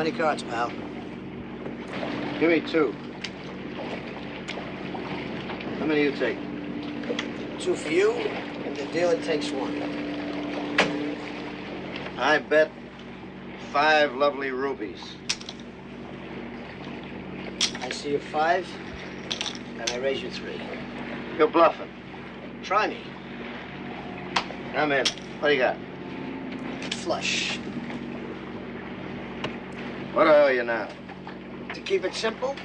many cards, pal? Give me 2. How many you take? 2 for you, and the dealer takes 1. I bet 5 lovely rubies. I see you 5, and I raise you 3. You're bluffing. Try me. I'm in. What do you got? Flush. What do I owe you now? To keep it simple,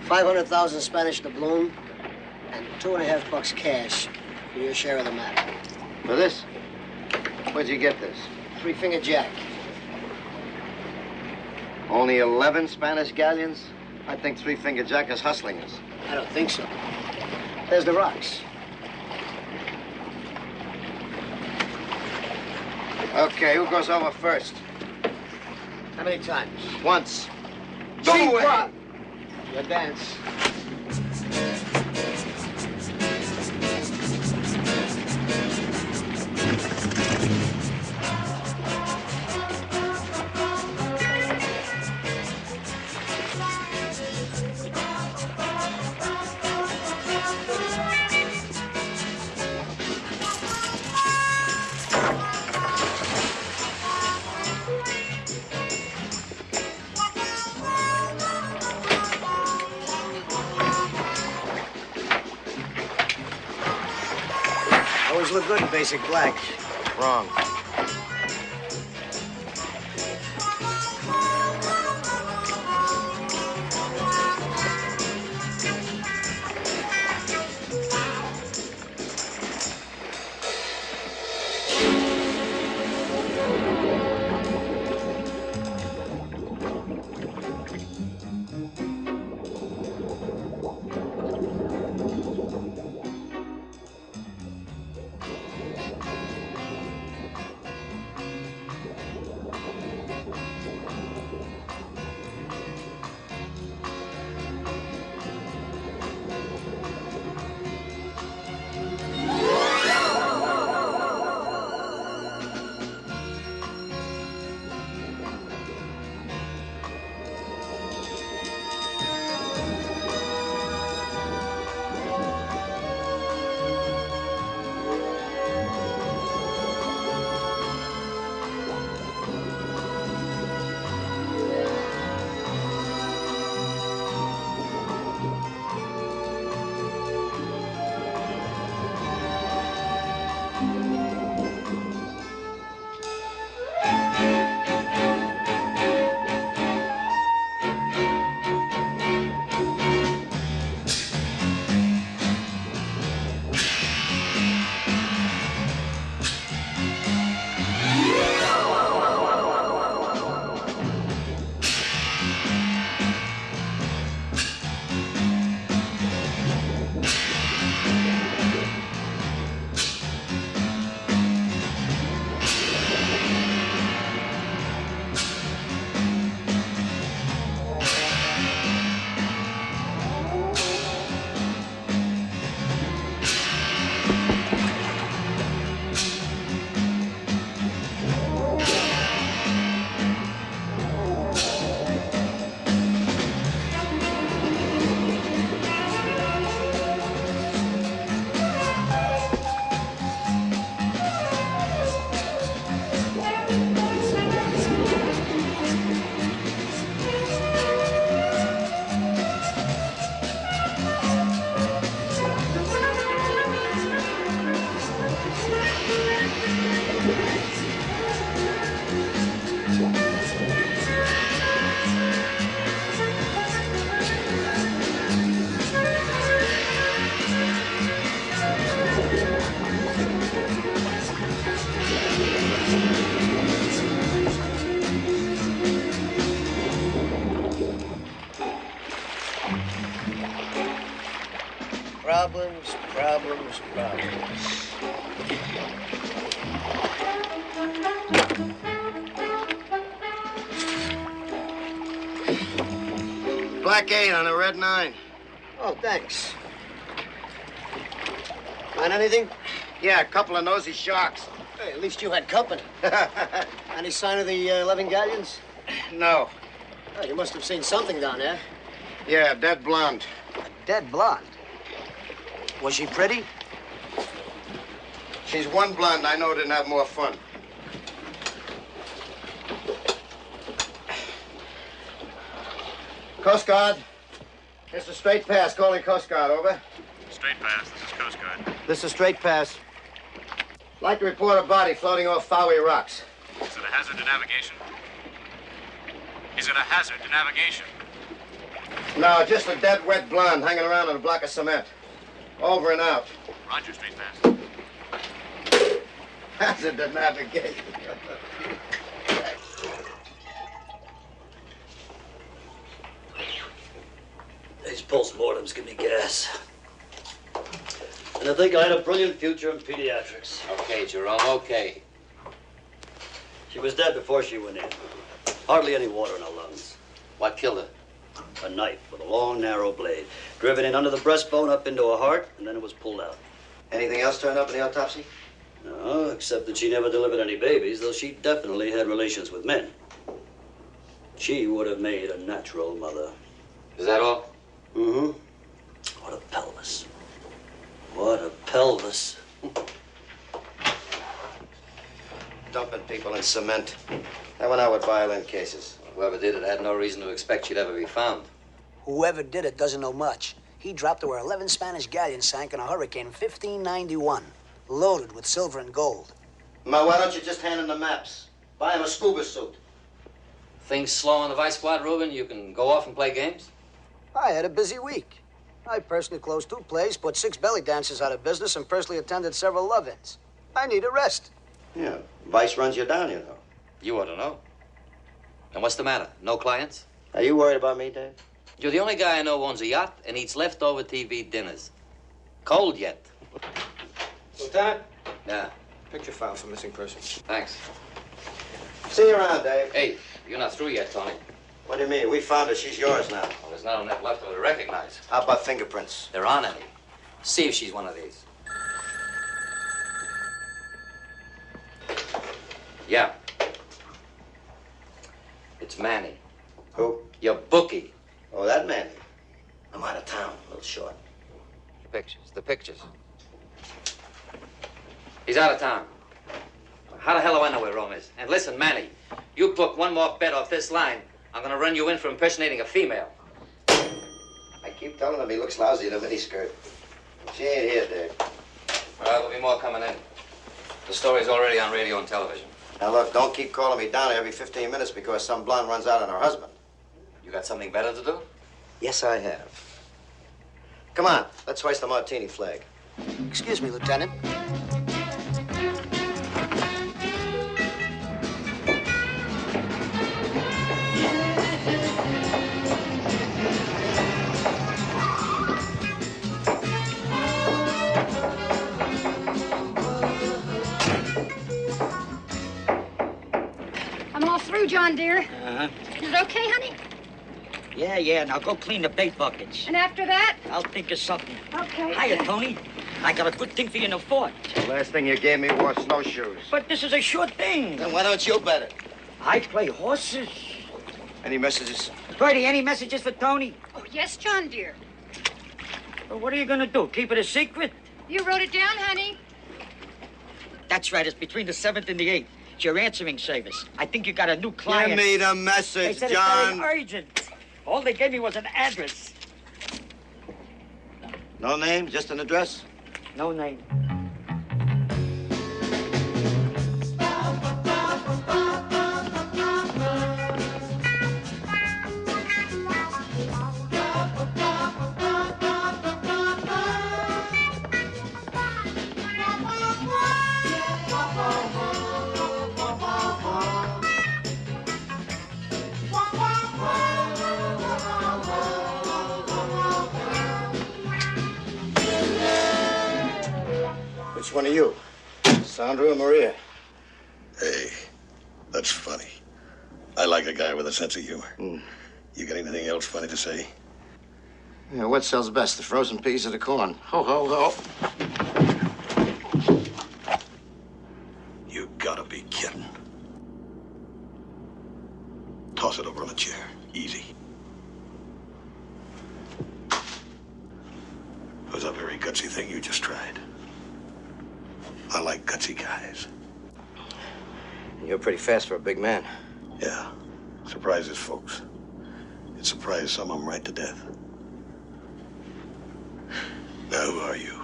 500,000 Spanish doubloon, and $2.50 cash for your share of the map. For this? Where'd you get this? 3-finger jack. Only 11 Spanish galleons? I think 3-finger jack is hustling us. I don't think so. There's the rocks. Okay, who goes over first? How many times? Once. Go ahead. Your dance. Always look good in basic black. Wrong. Problems, problems, problems. Black 8 on a red 9. Oh, thanks. Find anything? Yeah, a couple of nosy sharks. Hey, at least you had company. Any sign of the 11 galleons? No. Oh, you must have seen something down there. Yeah, dead blonde. Dead blonde. Was she pretty? She's one blonde I know didn't have more fun. Coast Guard. It's a straight pass. Calling Coast Guard, over. Straight pass. This is Coast Guard. This is straight pass. Like to report a body floating off Fowey Rocks. Is it a hazard to navigation? Is it a hazard to navigation? No, just a dead wet blonde hanging around on a block of cement. Over and out. Roger, straight pass. Hazard to navigation. These postmortems give me gas. And I think I had a brilliant future in pediatrics. Okay, Jerome, okay. She was dead before she went in. Hardly any water in her lungs. What killed her? A knife with a long, narrow blade. Driven in under the breastbone up into her heart, and then it was pulled out. Anything else turned up in the autopsy? No, except that she never delivered any babies, though she definitely had relations with men. She would have made a natural mother. Is that all? Mm-hmm. What a pelvis. What a pelvis. Dumping people in cement. That went out with violin cases. Whoever did it had no reason to expect she'd ever be found. Whoever did it doesn't know much. He dropped her where 11 Spanish galleons sank in a hurricane in 1591, loaded with silver and gold. Ma, why don't you just hand him the maps? Buy him a scuba suit. Things slow on the Vice Squad, Reuben? You can go off and play games? I had a busy week. I personally closed 2 plays, put 6 belly dancers out of business, and personally attended several love-ins. I need a rest. Yeah, Vice runs you down, you know. You ought to know. And what's the matter? No clients? Are you worried about me, Dave? You're the only guy I know who owns a yacht and eats leftover TV dinners. Cold yet. Lieutenant? Yeah, Picture file for missing person. thanks. See you around, Dave. Hey, you're not through yet, Tony. What do you mean? We found her. She's yours now. Well, there's not enough left of her to recognize. How about fingerprints? There aren't any. See if she's one of these. Yeah. It's Manny. Who? Your bookie. Oh, that man. I'm out of town. A little short. The pictures. He's out of town. How the hell do I know where Rome is? And listen, Manny, you book one more bet off this line, I'm gonna run you in for impersonating a female. I keep telling him he looks lousy in a miniskirt. She ain't here, Dave. Well, there'll be more coming in. The story's already on radio and television. Now, look, don't keep calling me down every 15 minutes because some blonde runs out on her husband. You got something better to do? Yes, I have. Come on, let's hoist the martini flag. Excuse me, Lieutenant. I'm all through, John dear. Uh-huh. Is it okay, honey? Yeah. Now go clean the bait buckets. And after that? I'll think of something. Okay. Hiya, Tony. I got a good thing for you in the fort. The last thing you gave me was snowshoes. But this is a sure thing. Then why don't you bet it? I play horses. Any messages? Bertie, any messages for Tony? Oh, yes, John dear. Well, what are you gonna do? Keep it a secret? You wrote it down, honey. That's right. It's between the 7th and the 8th. It's your answering service. I think you got a new client. Give me the They message, said John. it's very urgent. All they gave me was an address. No name, just an address? No name. Which one are you? Sandra or Maria? Hey, that's funny. I like a guy with a sense of humor. You got anything else funny to say? Yeah, what sells best, the frozen peas or the corn? Ho, ho, ho. You gotta be kidding. Talk chair. Easy. It was a very gutsy thing you just tried. I like gutsy guys. You're pretty fast for a big man. Yeah. Surprises folks. It surprised some of them right to death. Now, who are you?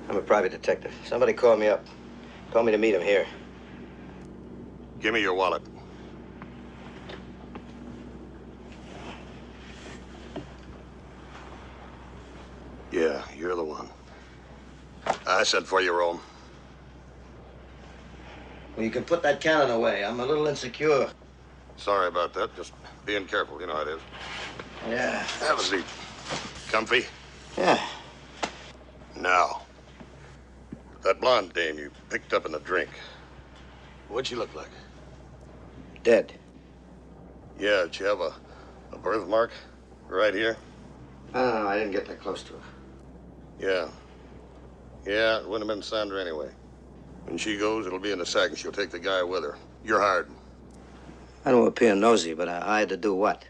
I'm a private detective. Somebody called me up. Told me to meet him here. Give me your wallet. Yeah, you're the one. I sent for you, Rome. Well, you can put that cannon away. I'm a little insecure. Sorry about that. Just being careful. You know how it is. Yeah. Have a seat. Comfy? Yeah. Now, that blonde dame you picked up in the drink, what'd she look like? Dead. Yeah, did she have a birthmark right here? Oh, I didn't get that close to her. Yeah. Yeah, it wouldn't have been Sandra anyway. When she goes, it'll be in the sack and she'll take the guy with her. You're hired. I don't appear nosy, but I had to do what?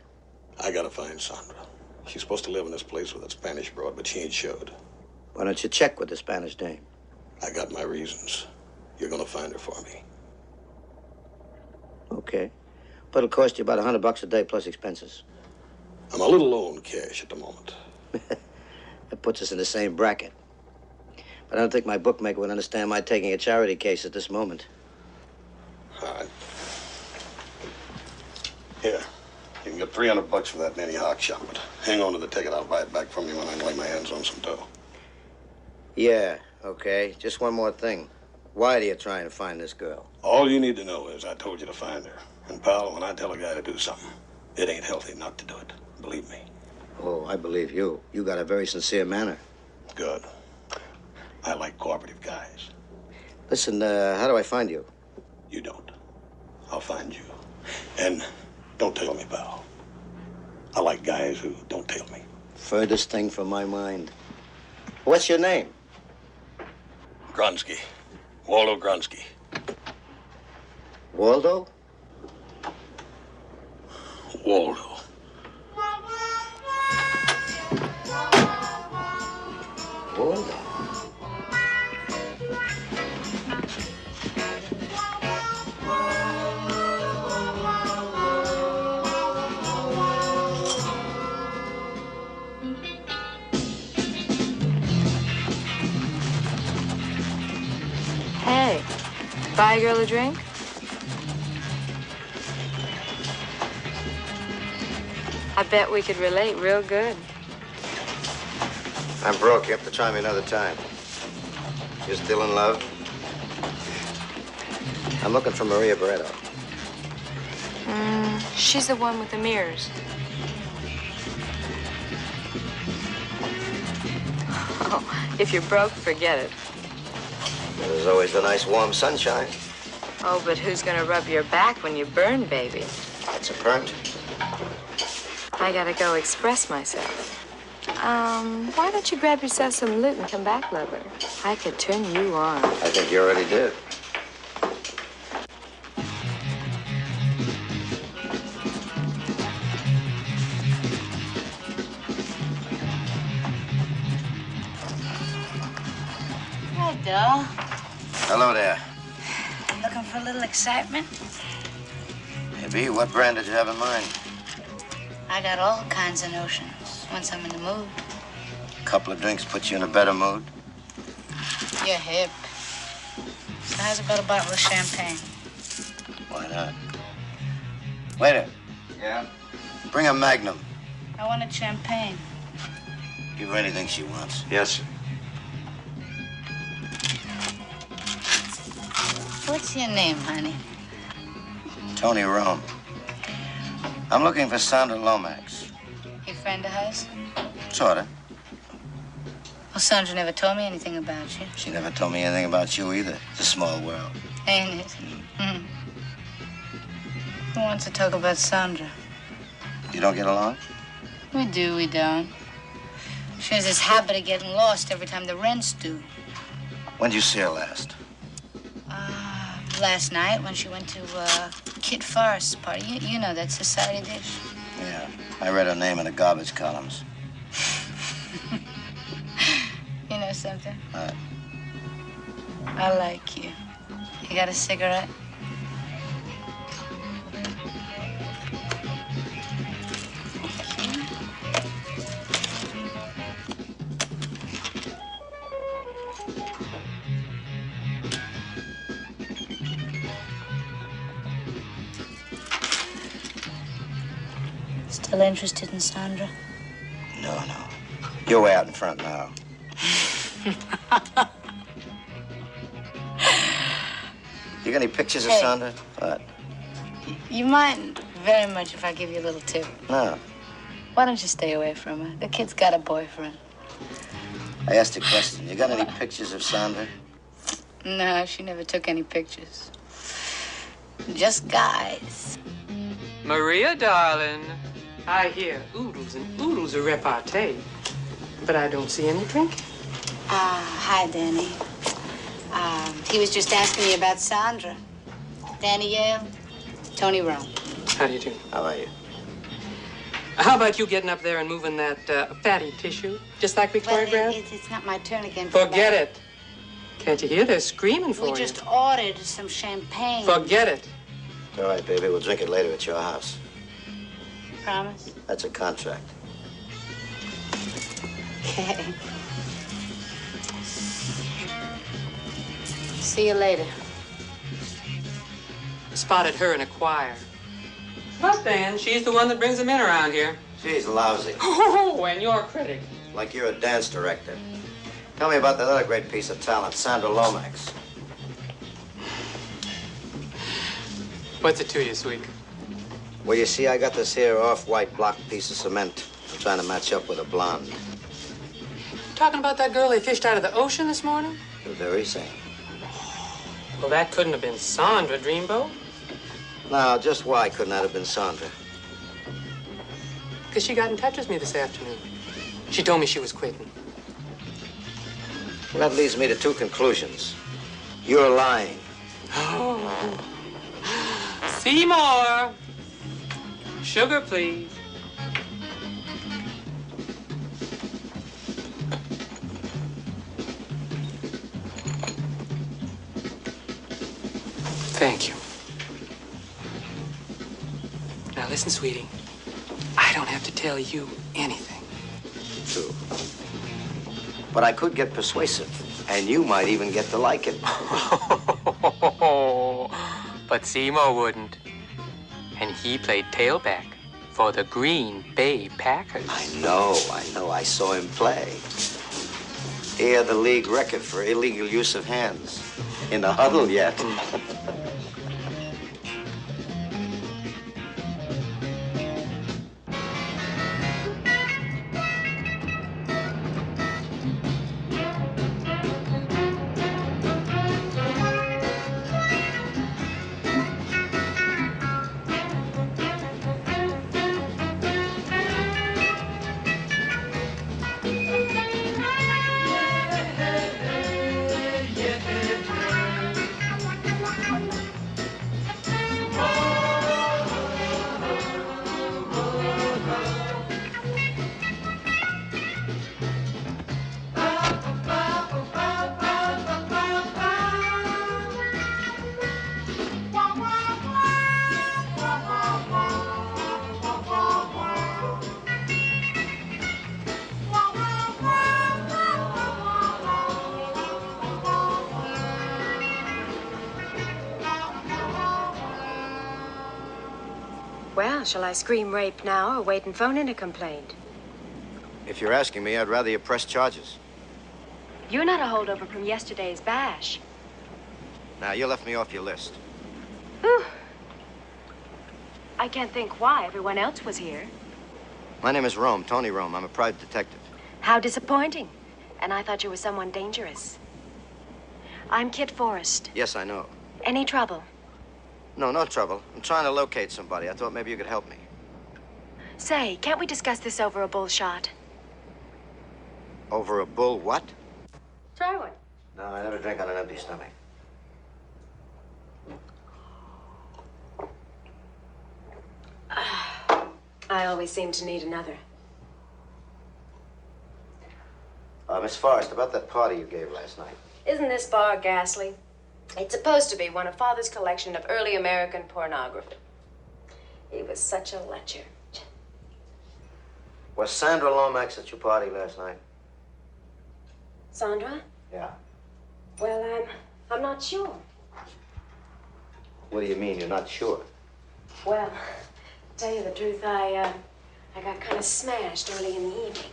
I gotta find Sandra. She's supposed to live in this place with a Spanish broad, but she ain't showed. Why don't you check with the Spanish dame? I got my reasons. You're gonna find her for me. Okay. But it'll cost you about $100 a day plus expenses. I'm a little low on cash at the moment. That puts us in the same bracket. But I don't think my bookmaker would understand my taking a charity case at this moment. All right. Here, you can get $300 for that Nanny Hawk shop, but hang on to the ticket. I'll buy it back from you when I lay my hands on some dough. Yeah, okay. Just one more thing. Why are you trying to find this girl? All you need to know is I told you to find her. And, pal, when I tell a guy to do something, it ain't healthy not to do it. Believe me. Oh, I believe you. You got a very sincere manner. Good. I like cooperative guys. Listen, how do I find you? You don't. I'll find you. And don't tell me, pal. I like guys who don't tell me. Furthest thing from my mind. What's your name? Gronsky. Waldo Gronsky. Waldo? Waldo. Waldo? Hey, buy a girl a drink? I bet we could relate real good. I'm broke. You have to try me another time. You're still in love? I'm looking for Maria Barreto. She's the one with the mirrors. Oh, if you're broke, forget it. There's always the nice warm sunshine. Oh, but who's gonna rub your back when you burn, baby? It's a burnt. I gotta go express myself. Why don't you grab yourself some loot and come back, lover? I could turn you on. I think you already did. Hi, Bill. Hello there. Looking for a little excitement? Maybe. What brand did you have in mind? I got all kinds of notions once I'm in the mood. A couple of drinks put you in a better mood? You're hip. So how's about a bottle of champagne? Why not? Waiter. Yeah? Bring a Magnum. I wanted champagne. Give her anything she wants. Yes, sir. What's your name, honey? Tony Rome. I'm looking for Sandra Lomax. You friend of hers? Sorta. Well, Sandra never told me anything about you. She never told me anything about you either. It's a small world. Ain't it? Mm. Who wants to talk about Sandra? You don't get along? We do, we don't. She has this habit of getting lost every time the rent's due. When'd you see her last? Last night when she went to Kit Forrest's party. You know that society dish. Yeah, I read her name in the garbage columns. You know something? What? I like you. You got a cigarette? Still interested in Sandra? No. You're way out in front now. You got any pictures of Hey. Sandra? What? You mind very much if I give you a little tip. No. Why don't you stay away from her? The kid's got a boyfriend. I asked a question. You got any pictures of Sandra? No, she never took any pictures. Just guys. Maria, darling, I hear oodles and oodles of repartee, but I don't see any drinking. Hi, Danny. He was just asking me about Sandra. Danny Yale, Tony Rome. How do you do? How are you? How about you getting up there and moving that fatty tissue, just like Victoria Brown? It's not my turn again. Forget it. Can't you hear? They're screaming for We you. just ordered some champagne. Forget it. All right, baby. We'll drink it later at your house. Promise? That's a contract. Okay. See you later. Spotted her in a choir. Mustang, she's the one that brings them in around here. She's lousy. Oh, and you're a critic. Like you're a dance director. Tell me about that other great piece of talent, Sandra Lomax. What's it to you, sweet? Well, you see, I got this here off-white block piece of cement. I'm trying to match up with a blonde. Talking about that girl they fished out of the ocean this morning? The very same. Well, that couldn't have been Sandra, Dreamboat. Now, just why couldn't that have been Sandra? Because she got in touch with me this afternoon. She told me she was quitting. Well, that leads me to two conclusions. You're lying. Oh. Seymour! Sugar, please. Thank you. Now listen, sweetie. I don't have to tell you anything. True. But I could get persuasive, and you might even get to like it. But Seymour wouldn't. And he played tailback for the Green Bay Packers. I know. I saw him play. He had the league record for illegal use of hands. In the huddle yet. Well, shall I scream rape now or wait and phone in a complaint? If you're asking me, I'd rather you press charges. You're not a holdover from yesterday's bash. Now, you left me off your list. Whew. I can't think why. Everyone else was here. My name is Rome, Tony Rome. I'm a private detective. How disappointing. And I thought you were someone dangerous. I'm Kit Forrest. Yes, I know. Any trouble? No trouble. I'm trying to locate somebody. I thought maybe you could help me. Say, can't we discuss this over a bull shot? Over a bull what? Try one. No, I never drink on an empty stomach. I always seem to need another. Miss Forrest, about that party you gave last night. Isn't this bar ghastly? It's supposed to be one of Father's collection of early American pornography. He was such a lecher. Was Sandra Lomax at your party last night? Sandra? Yeah. Well, I'm not sure. What do you mean you're not sure? Well, to tell you the truth, I got kind of smashed early in the evening.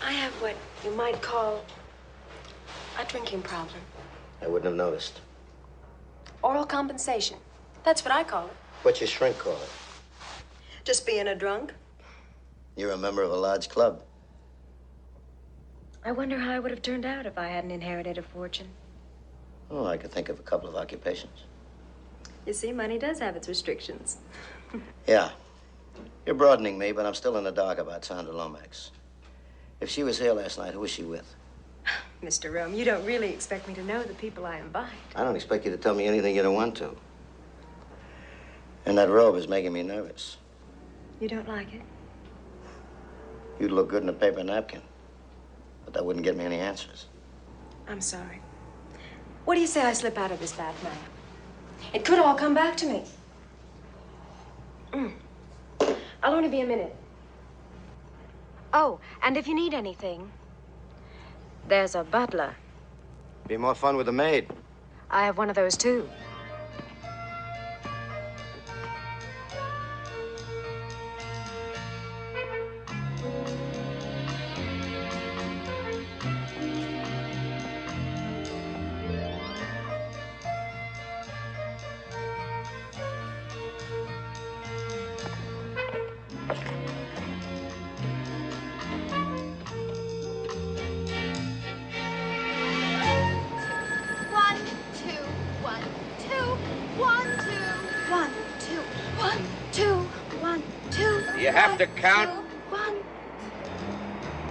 I have what you might call a drinking problem. I wouldn't have noticed. Oral compensation. That's what I call it. What's your shrink call it? Just being a drunk. You're a member of a large club. I wonder how I would have turned out if I hadn't inherited a fortune. Oh, I could think of a couple of occupations. You see, money does have its restrictions. Yeah. You're broadening me, but I'm still in the dark about Sandra Lomax. If she was here last night, who was she with? Mr. Rome, you don't really expect me to know the people I invite. I don't expect you to tell me anything you don't want to. And that robe is making me nervous. You don't like it? You'd look good in a paper napkin, but that wouldn't get me any answers. I'm sorry. What do you say I slip out of this bath now? It could all come back to me. I'll only be a minute. Oh, and if you need anything, there's a butler. Be more fun with a maid. I have one of those, too. You have to count. One.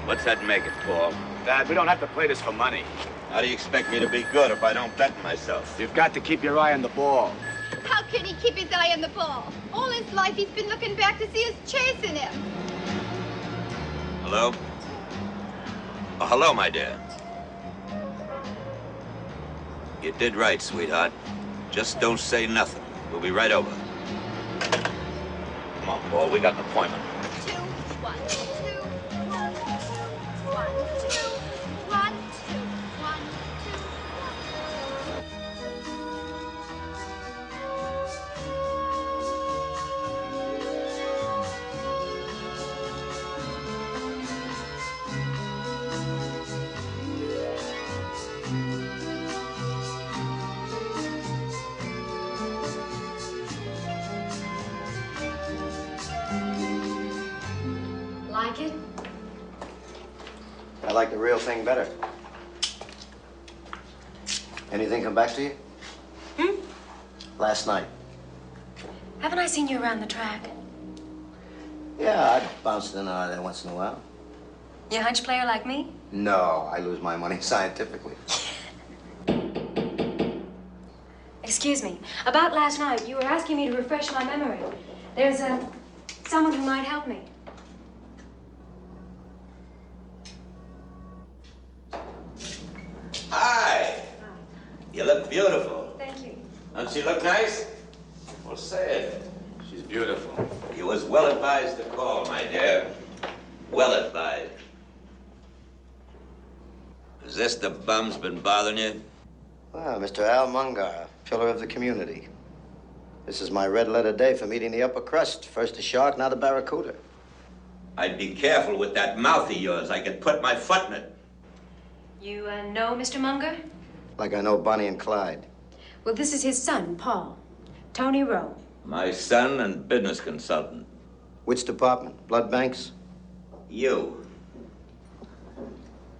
What's that make it, Paul? Dad, we don't have to play this for money. How do you expect me to be good if I don't bet myself? You've got to keep your eye on the ball. How can he keep his eye on the ball? All his life he's been looking back to see us chasing him. Hello? Oh, hello, my dear. You did right, sweetheart. Just don't say nothing. We'll be right over. Come on, Paul, we got an appointment. 2, 1, 2, 1, 1, 2, 1, 2, 1, 2. Like it? I like the real thing better. Anything come back to you? Last night. Haven't I seen you around the track? Yeah, I bounced in and out of there once in a while. You a hunch player like me? No, I lose my money scientifically. Excuse me. About last night, you were asking me to refresh my memory. There's someone who might help me. Hi. You look beautiful. Thank you. Don't she look nice? Well, say it. She's beautiful. You was well advised to call, my dear. Well advised. Is this the bum's been bothering you? Well, Mr. Al Mungar, pillar of the community. This is my red letter day for meeting the upper crust. First the shark, now the barracuda. I'd be careful with that mouth of yours. I could put my foot in it. You know Mr. Munger? Like I know Bonnie and Clyde. Well, this is his son, Paul. Tony Rowe. My son and business consultant. Which department? Blood banks? You.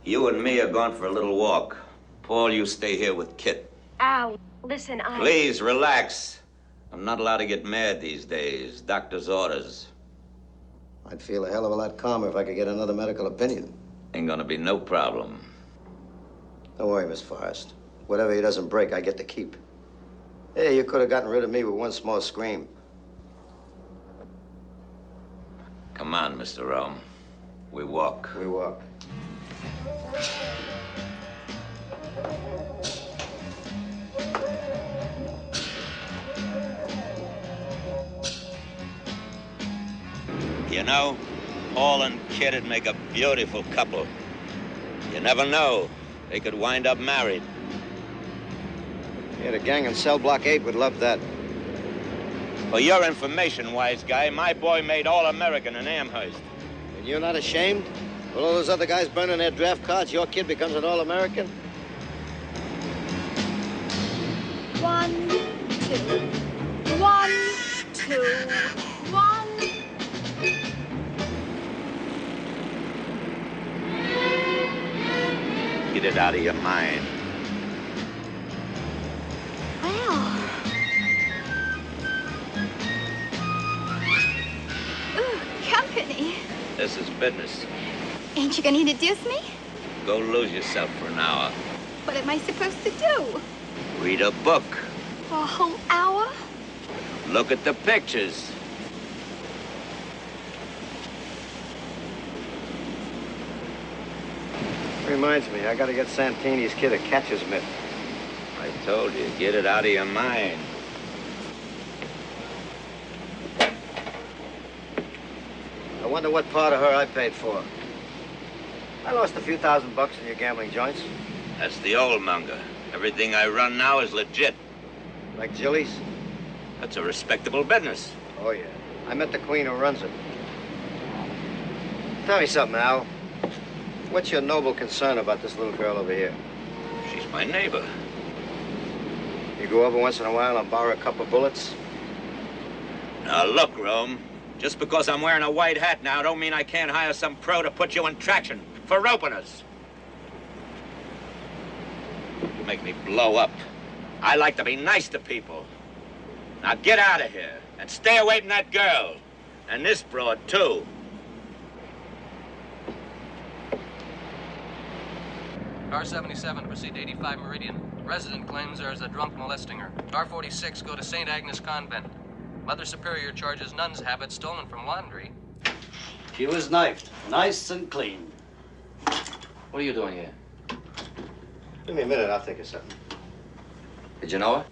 You and me are going for a little walk. Paul, you stay here with Kit. Al, listen, Please, relax. I'm not allowed to get mad these days. Doctor's orders. I'd feel a hell of a lot calmer if I could get another medical opinion. Ain't gonna be no problem. Don't worry, Miss Forrest. Whatever he doesn't break, I get to keep. Hey, you could have gotten rid of me with one small scream. Come on, Mr. Rome. We walk. We walk. You know, Paul and Kit'd make a beautiful couple. You never know. They could wind up married. Yeah, the gang in cell block 8 would love that. For your information, wise guy, my boy made All-American in Amherst. And you're not ashamed? With all those other guys burning their draft cards, your kid becomes an All-American? 1, 2. 1, 2. 1. Get it out of your mind. Well. Ooh, company. This is business. Ain't you gonna introduce me? Go lose yourself for an hour. What am I supposed to do? Read a book. For a whole hour? Look at the pictures. Reminds me, I gotta get Santini's kid a catcher's mitt. I told you, get it out of your mind. I wonder what part of her I paid for. I lost a few $1,000 in your gambling joints. That's the old monger. Everything I run now is legit. Like Jilly's? That's a respectable business. Oh, yeah. I met the queen who runs it. Tell me something, Al. What's your noble concern about this little girl over here? She's my neighbor. You go over once in a while and borrow a couple bullets? Now, look, Rome. Just because I'm wearing a white hat now don't mean I can't hire some pro to put you in traction for roping us. You make me blow up. I like to be nice to people. Now get out of here and stay away from that girl. And this broad, too. Car 77, proceed to 85 Meridian. Resident claims there is a drunk molesting her. Car 46, go to St. Agnes Convent. Mother Superior charges nun's habit stolen from laundry. She was knifed, nice and clean. What are you doing here? Give me a minute, I'll think of something. Did you know her?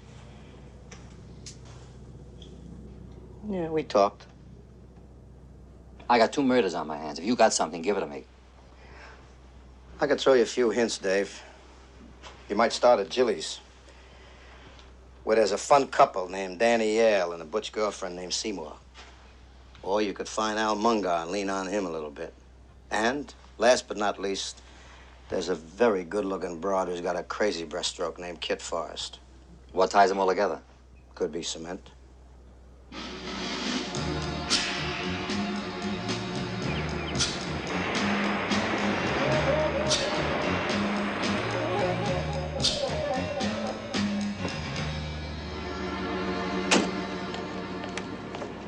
Yeah, we talked. I got 2 murders on my hands. If you got something, give it to me. I could throw you a few hints, Dave. You might start at Jilly's, where there's a fun couple named Danny Yale and a butch girlfriend named Seymour. Or you could find Al Munger and lean on him a little bit. And, last but not least, there's a very good-looking broad who's got a crazy breaststroke named Kit Forrest. What ties them all together? Could be cement.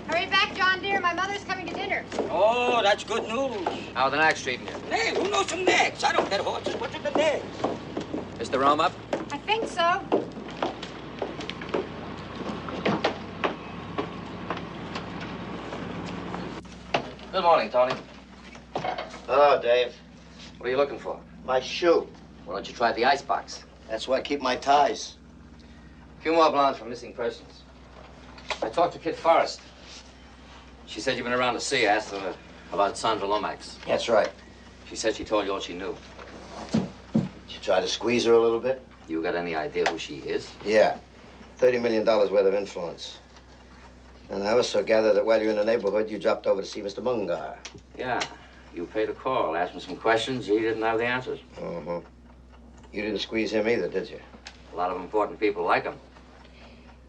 Hurry back, John dear. My mother's coming to dinner. Oh, that's good news. How are the Knacks treating you? Hey, who knows some necks? I don't get horses. What's in the necks? Mr. Rome up? I think so. Good morning, Tony. Hello, Dave. What are you looking for? My shoe. Why don't you try the icebox? That's why I keep my ties. A few more blondes for missing persons. I talked to Kit Forrest. She said you've been around to see her, asked her about Sandra Lomax. That's right. She said she told you all she knew. You try to squeeze her a little bit? You got any idea who she is? Yeah. $30 million worth of influence. And I also gather that while you're in the neighborhood, you dropped over to see Mr. Mungar. Yeah. You paid a call, asked him some questions. He didn't have the answers. Mm-hmm. You didn't squeeze him either, did you? A lot of important people like him.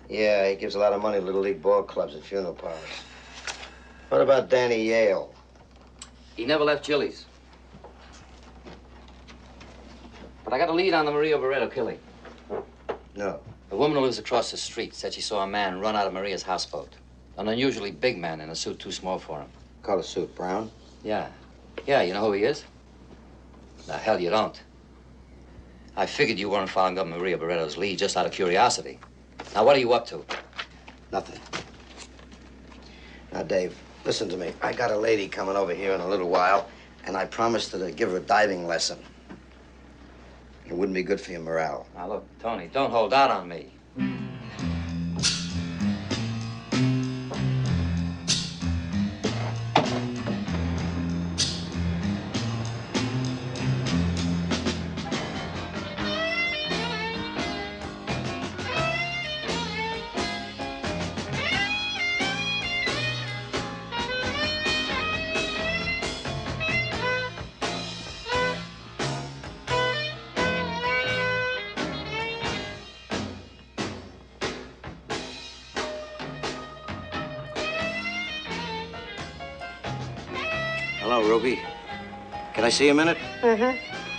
Yeah, he gives a lot of money to Little League ball clubs and funeral parlors. What about Danny Yale? He never left Jilly's. But I got a lead on the Maria Barreto killing. No. The woman who lives across the street said she saw a man run out of Maria's houseboat. An unusually big man in a suit too small for him. Color suit, brown? Yeah. Yeah, you know who he is? The hell you don't. I figured you weren't following up Maria Barreto's lead just out of curiosity. Now, what are you up to? Nothing. Now, Dave, Listen to me. I got a lady coming over here in a little while, and I promised her to give her a diving lesson. It wouldn't be good for your morale. Now, look, Tony, don't hold out on me. Hello, Ruby. Can I see you a minute? Mm-hmm.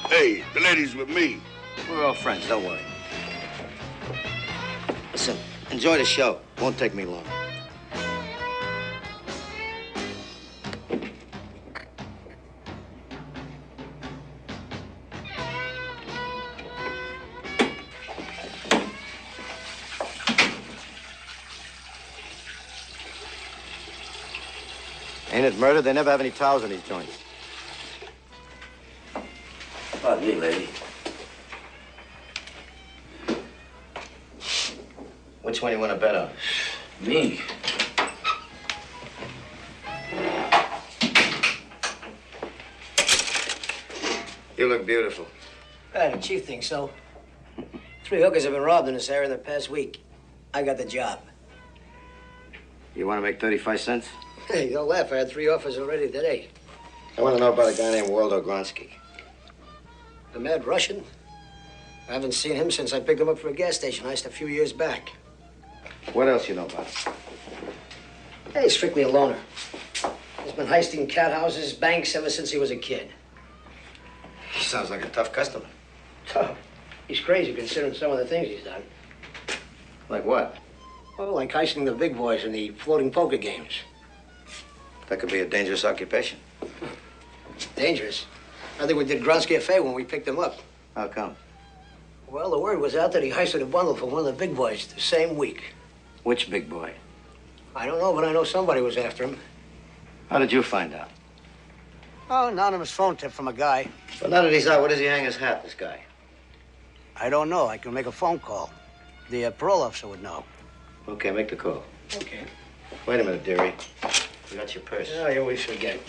Hey, the lady's with me. We're all friends, don't worry. Listen, enjoy the show. Won't take me long. Ain't it murder? They never have any towels in these joints. Pardon me, lady. Which one you want to bet on? Me? You look beautiful. The chief thinks so. 3 hookers have been robbed in this area in the past week. I got the job. You want to make 35 cents? Hey, don't laugh. I had 3 offers already today. I want to know about a guy named Waldo Gronsky. The mad Russian? I haven't seen him since I picked him up from a gas station heist a few years back. What else you know about him? Hey, he's strictly a loner. He's been heisting cat houses, banks ever since he was a kid. He sounds like a tough customer. Tough? He's crazy considering some of the things he's done. Like what? Well, like heisting the big boys in the floating poker games. That could be a dangerous occupation. Dangerous? I think we did Gronsky a favor when we picked him up. How come? Well, the word was out that he heisted a bundle from one of the big boys the same week. Which big boy? I don't know, but I know somebody was after him. How did you find out? Oh, anonymous phone tip from a guy. Well, now that he's out, where does he hang his hat, this guy? I don't know. I can make a phone call. The parole officer would know. Okay, make the call. Okay. Wait a minute, dearie. We got your purse. Oh, you always forget.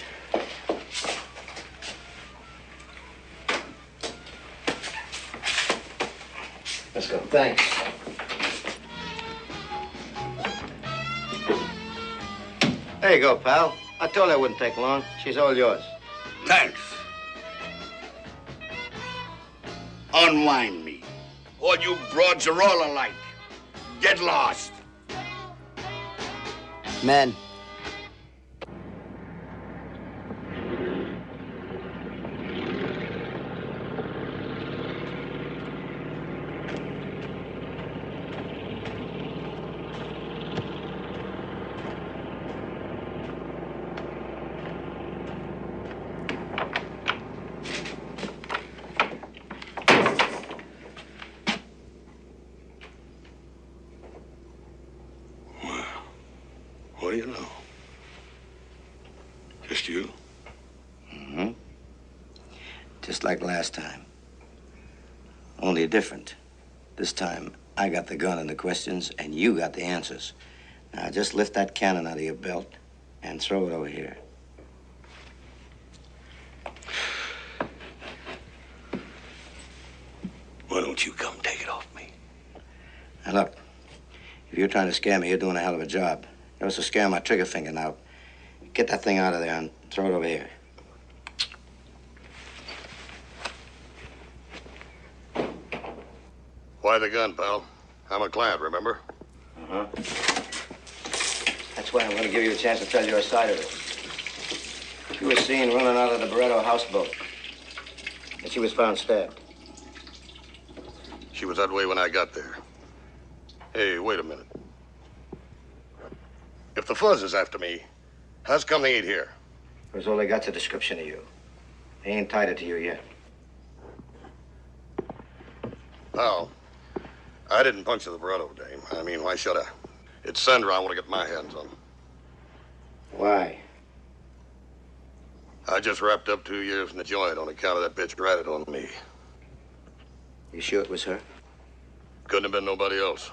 Let's go. Thanks. There you go, pal. I told you it wouldn't take long. She's all yours. Thanks. Unwind me. All you broads are all alike. Get lost. Men. What do you know? Just you? Mm-hmm. Just like last time. Only different. This time, I got the gun and the questions, and you got the answers. Now, just lift that cannon out of your belt and throw it over here. Why don't you come take it off me? Now, look, if you're trying to scare me, you're doing a hell of a job. You're also scaring my trigger finger now. Get that thing out of there and throw it over here. Why the gun, pal? I'm a client, remember? Uh-huh. That's why I'm going to give you a chance to tell your side of it. She was seen running out of the Barretto houseboat. And she was found stabbed. She was that way when I got there. Hey, wait a minute. If the fuzz is after me, how's come they ain't here? Because all they got's a description of you. They ain't tied it to you yet. Pal, I didn't puncture the Barretto dame. I mean, why should I? It's Sandra I want to get my hands on. Why? I just wrapped up 2 years in the joint on account of that bitch ratted on me. You sure it was her? Couldn't have been nobody else.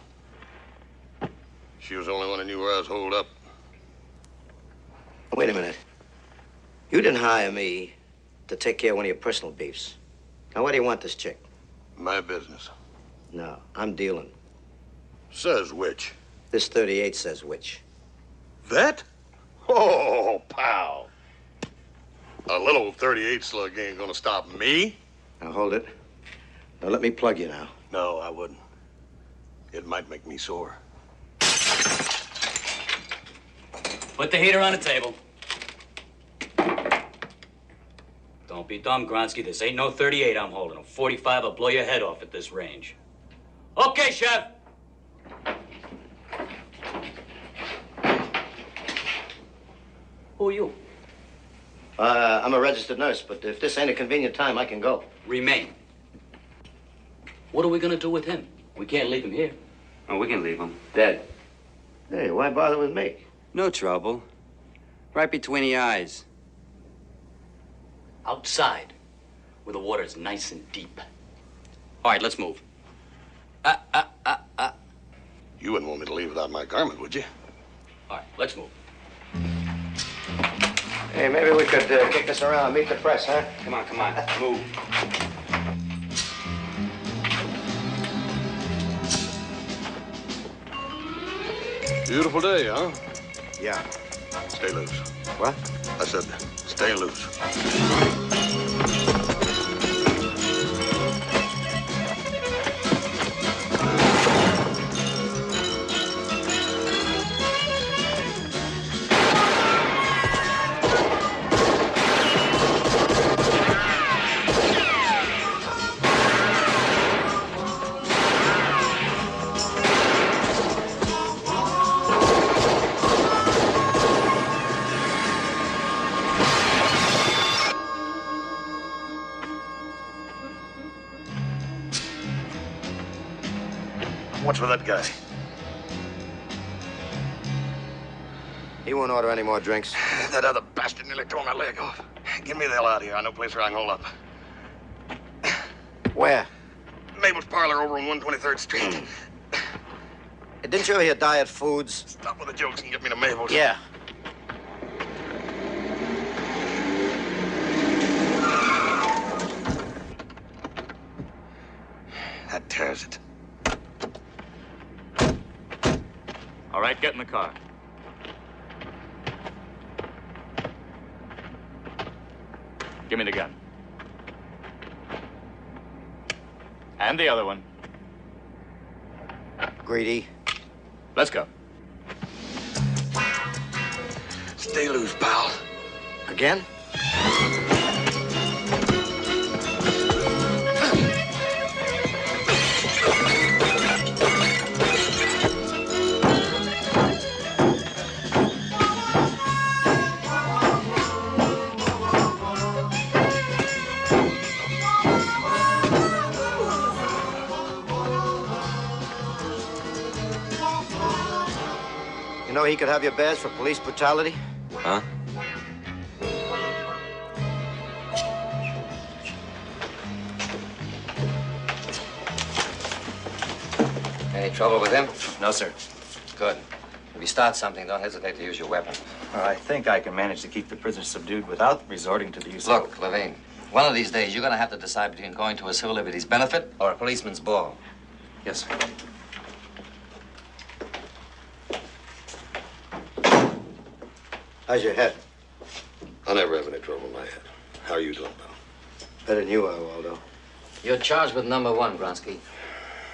She was the only one who knew where I was holed up. Wait a minute. You didn't hire me to take care of one of your personal beefs. Now, why do you want this chick? My business. No, I'm dealing. Says which? This 38 says which. That? Oh, pal. A little 38 slug ain't gonna stop me. Now, hold it. Now, let me plug you now. No, I wouldn't. It might make me sore. Put the heater on the table. Don't be dumb, Gronsky. This ain't no 38 I'm holding. A 45 will blow your head off at this range. Okay, Chef. Who are you? I'm a registered nurse, but if this ain't a convenient time, I can go. Remain. What are we gonna do with him? We can't leave him here. Oh, we can leave him. Dead. Hey, why bother with me? No trouble. Right between the eyes. Outside, where the water's nice and deep. All right, let's move. You wouldn't want me to leave without my garment, would you? All right, let's move. Hey, maybe we could kick this around and meet the press, huh? Come on, move. Beautiful day, huh? Yeah. Stay loose. What? I said, stay loose. What's with that guy? He won't order any more drinks. That other bastard nearly tore my leg off. Get me the hell out of here. I know a place where I can hold up. Where? Mabel's parlor over on 123rd Street. Didn't you ever hear Diet Foods? Stop with the jokes and get me to Mabel's. Yeah. That tears it. All right, get in the car. Give me the gun. And the other one. Greedy. Let's go. Stay loose, pal. Again? You know he could have your badge for police brutality? Huh? Any trouble with him? No, sir. Good. If you start something, don't hesitate to use your weapon. I think I can manage to keep the prisoner subdued without resorting to the use of... Look, Levine, one of these days you're going to have to decide between going to a civil liberties benefit or a policeman's ball. Yes, sir. How's your head? I never have any trouble with my head. How are you doing, pal? Better than you are, Waldo. You're charged with number one, Gronsky.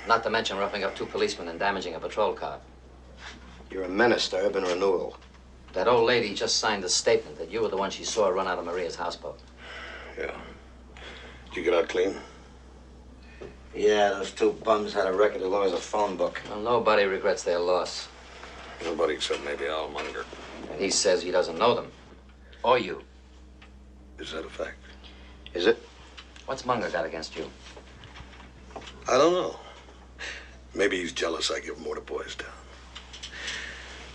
Not to mention roughing up 2 policemen and damaging a patrol car. You're a menace to urban renewal. That old lady just signed a statement that you were the one she saw run out of Maria's houseboat. Yeah. Did you get out clean? Yeah, those 2 bums had a record as long as a phone book. Well, nobody regrets their loss. Nobody except maybe Al Munger. And he says he doesn't know them. Or you. Is that a fact? Is it? What's Munger got against you? I don't know. Maybe he's jealous I give more to boys down.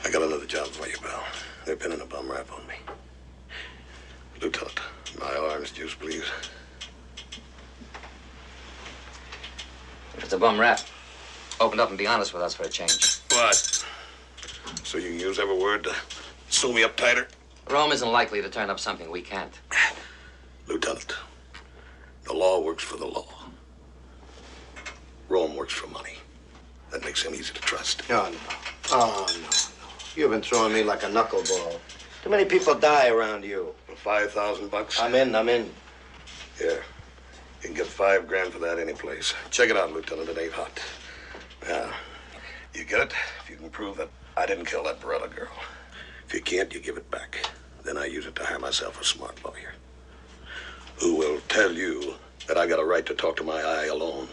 I got another job for you, pal. They're pinning a bum rap on me. Lieutenant. My orange juice, please. If it's a bum rap, open up and be honest with us for a change. What? So you can use every word to sew me up tighter? Rome isn't likely to turn up something we can't. Lieutenant, the law works for the law. Rome works for money. That makes him easy to trust. No. Oh, no. You've been throwing me like a knuckleball. Too many people die around you. For $5,000? I'm in. Here. You can get $5 grand for that any place. Check it out, Lieutenant. It ain't hot. Yeah. You get it if you can prove that I didn't kill that Beretta girl. If you can't, you give it back. Then I use it to hire myself a smart lawyer who will tell you that I got a right to talk to my eye alone.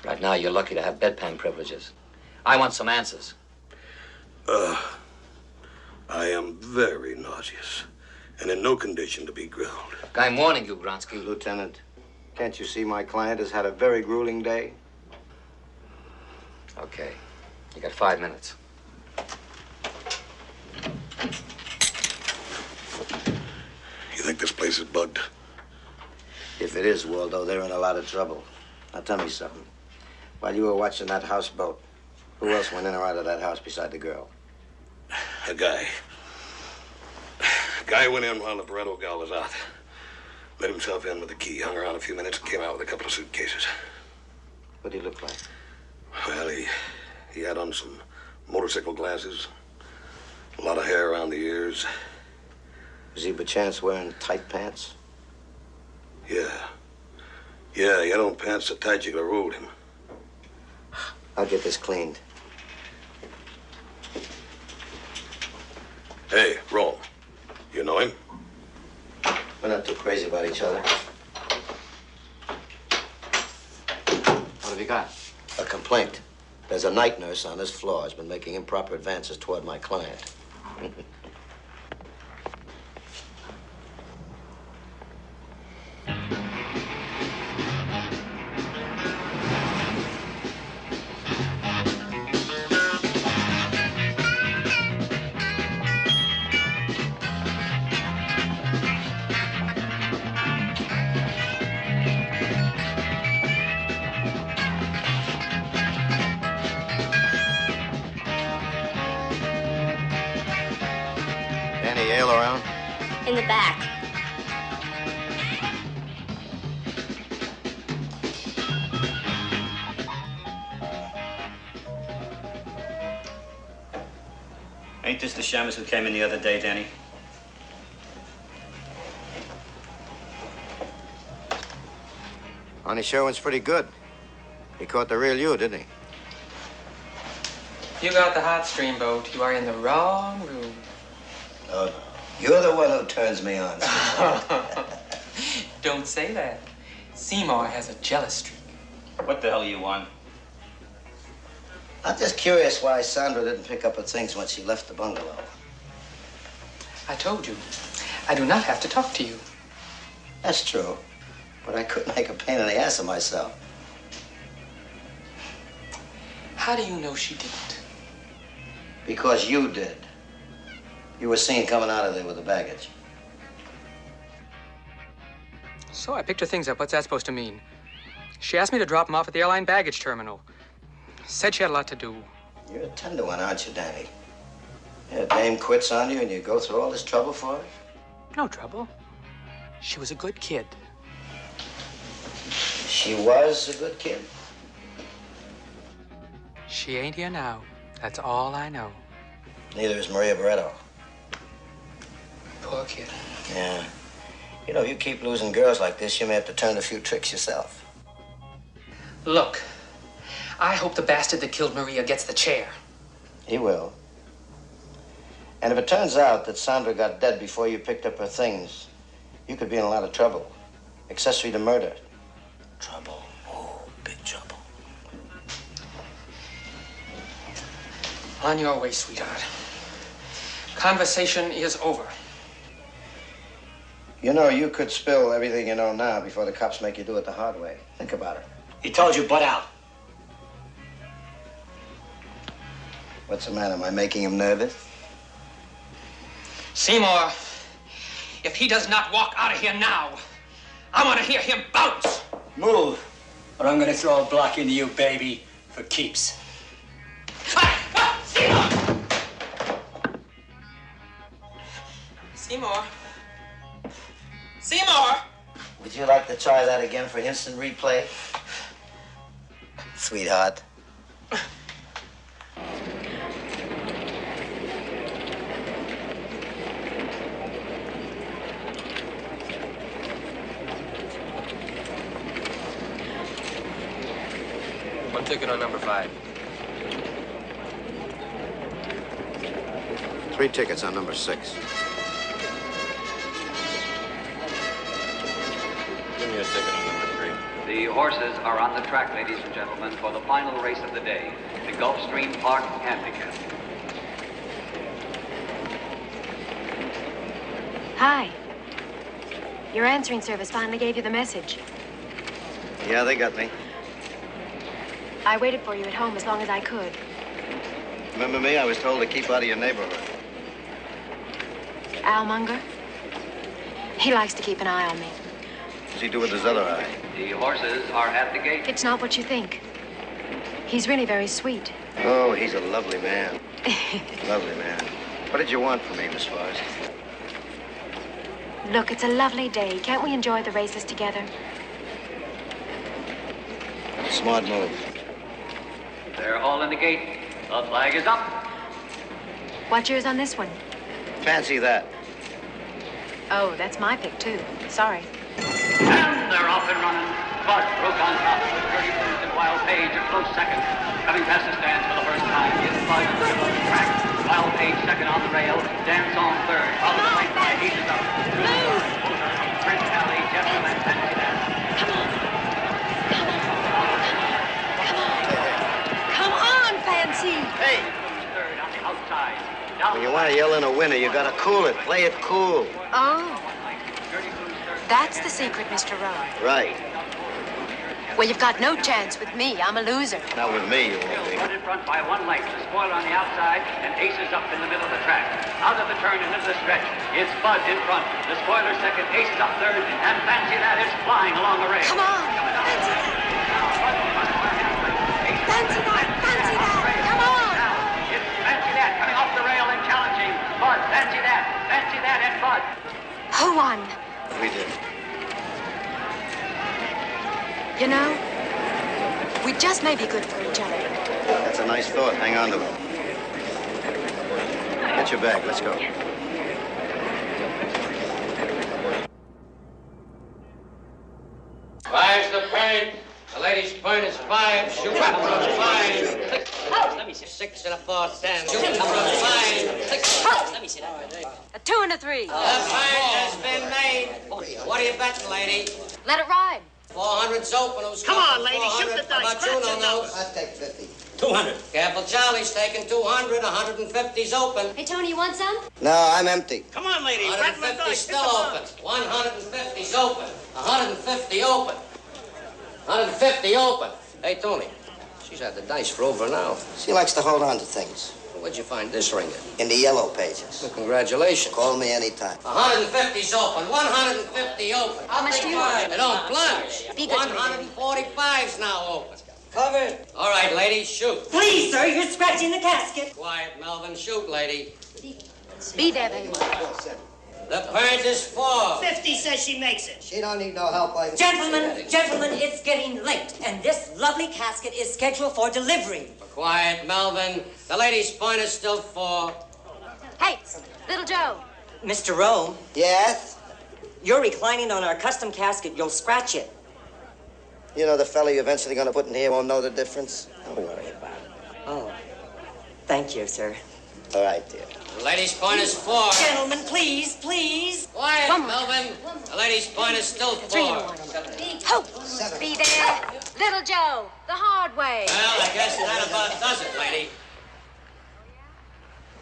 Right now, you're lucky to have bedpan privileges. I want some answers. I am very nauseous and in no condition to be grilled. I'm warning you, Gronsky. Lieutenant, can't you see my client has had a very grueling day? Okay. You got 5 minutes. You think this place is bugged? If it is, Waldo, they're in a lot of trouble. Now tell me something. While you were watching that houseboat, who else went in or out of that house beside the girl? A guy. Guy went in while the Barretto gal was out. Let himself in with the key, hung around a few minutes, and came out with a couple of suitcases. What did he look like? Well, he had on some motorcycle glasses, a lot of hair around the ears. Was he, perchance, wearing tight pants? Yeah, he had on pants so tight you could have rolled him. I'll get this cleaned. Hey, Rome, you know him? We're not too crazy about each other. What have you got? A complaint. There's a night nurse on this floor who's been making improper advances toward my client. Around? In the back. Ain't this the shamus who came in the other day, Danny? Arnie Sherwin's pretty good. He caught the real you, didn't he? You got the hot stream boat. You are in the wrong room. Oh, no. You're the one who turns me on. Don't say that. Seymour has a jealous streak. What the hell you want? I'm just curious why Sandra didn't pick up her things when she left the bungalow. I told you, I do not have to talk to you. That's true, but I couldn't make a pain in the ass of myself. How do you know she didn't? Because you did. You were seen coming out of there with the baggage. So I picked her things up. What's that supposed to mean? She asked me to drop them off at the airline baggage terminal. Said she had a lot to do. You're a tender one, aren't you, Danny? Yeah, dame quits on you and you go through all this trouble for her? No trouble. She was a good kid. She was a good kid? She ain't here now. That's all I know. Neither is Maria Barretto. Poor kid. Yeah. You know, if you keep losing girls like this, you may have to turn a few tricks yourself. Look, I hope the bastard that killed Maria gets the chair. He will. And if it turns out that Sandra got dead before you picked up her things, you could be in a lot of trouble. Accessory to murder. Trouble. Oh, big trouble. On your way, sweetheart. Conversation is over. You know, you could spill everything you know now before the cops make you do it the hard way. Think about it. He told you, butt out. What's the matter? Am I making him nervous? Seymour, if he does not walk out of here now, I want to hear him bounce. Move, or I'm gonna throw a block into you, baby, for keeps. Seymour. Seymour! Would you like to try that again for instant replay? Sweetheart. One ticket on number 5. 3 tickets on number 6. Give me a ticket on number 3. The horses are on the track, ladies and gentlemen, for the final race of the day, the Gulfstream Park Handicap. Hi. Your answering service finally gave you the message. Yeah, they got me. I waited for you at home as long as I could. Remember me? I was told to keep out of your neighborhood. Al Munger? He likes to keep an eye on me. What's he do with his other eye? The horses are at the gate. It's not what you think. He's really very sweet. Oh, he's a lovely man. Lovely man. What did you want from me, Miss Forrest? Look, it's a lovely day. Can't we enjoy the races together? Smart move. They're all in the gate. The flag is up. What's yours on this one? Fancy that. Oh, that's my pick, too. Sorry. And they're off and running. Bud broke on top with 30 Boots and Wild Page a close second. Coming past the stands for the first time is Bud in the middle of the track. Wild Page second on the rail. Dance on third. Followed by Aces up. Prince Alley, Gentleman, and Fancy That. Come on, Fancy! Hey! Third on the outside. When you want to yell in a winner, you gotta cool it. Play it cool. Oh. That's the secret, Mr. Rowe. Right. Well, you've got no chance with me. I'm a loser. Not with me, you won't be. Bud in front by 1 length. The spoiler on the outside, and Aces up in the middle of the track. Out of the turn and into the stretch. It's Bud in front. The spoiler second, Aces up third, and Fancy That is flying along the rail. Come on! Fancy That! Fancy That! Fancy That! Come on! It's Fancy That coming off the rail and challenging. Bud, Fancy That, and Bud. Who won? We did. You know, we just may be good for each other. That's a nice thought. Hang on to it. Get your bag. Let's go. Five's the point. The lady's point is 5. Shoot up from 5. Let me see. 6 and a 4, 10. Shoot up from 5. Let me see that. A 2 and a 3. The point has been made. What are you betting, lady? Let it ride. 400's open. Who's Come on, lady, shoot the dice. How about you, no? I'll take 50. 200. Careful, Charlie's taking 200. 150's open. Hey, Tony, you want some? No, I'm empty. Come on, lady. Rattle the 150's dice. still open. 150's open. 150 open. 150 open. Hey, Tony, she's had the dice for over an hour. She likes to hold on to things. Where'd you find this ringer? In the yellow pages. Well, congratulations. Call me anytime. 150's open. 150 open. How much do you want? They don't plunge. Be good to me, 145's now open. Covered. All right, lady, shoot. Please, sir, you're scratching the casket. Quiet, Melvin. Shoot, lady. Be there, baby. The point is 4. 50 says she makes it. She don't need no help. Gentlemen, it's getting late, and this lovely casket is scheduled for delivery. Quiet, Melvin. The lady's point is still 4. Hey, little Joe. Mr. Rowe, Yes? you're reclining on our custom casket. You'll scratch it. You know the fella you're eventually gonna put in here won't know the difference? Don't worry about it. Oh, thank you, sir. All right, dear. The lady's point is 4. Gentlemen, please, please. Quiet, Melvin. The lady's point is still 4. 3 and 1. Ho! Be there. Little Joe, the hard way. Well, I guess that about does it, lady.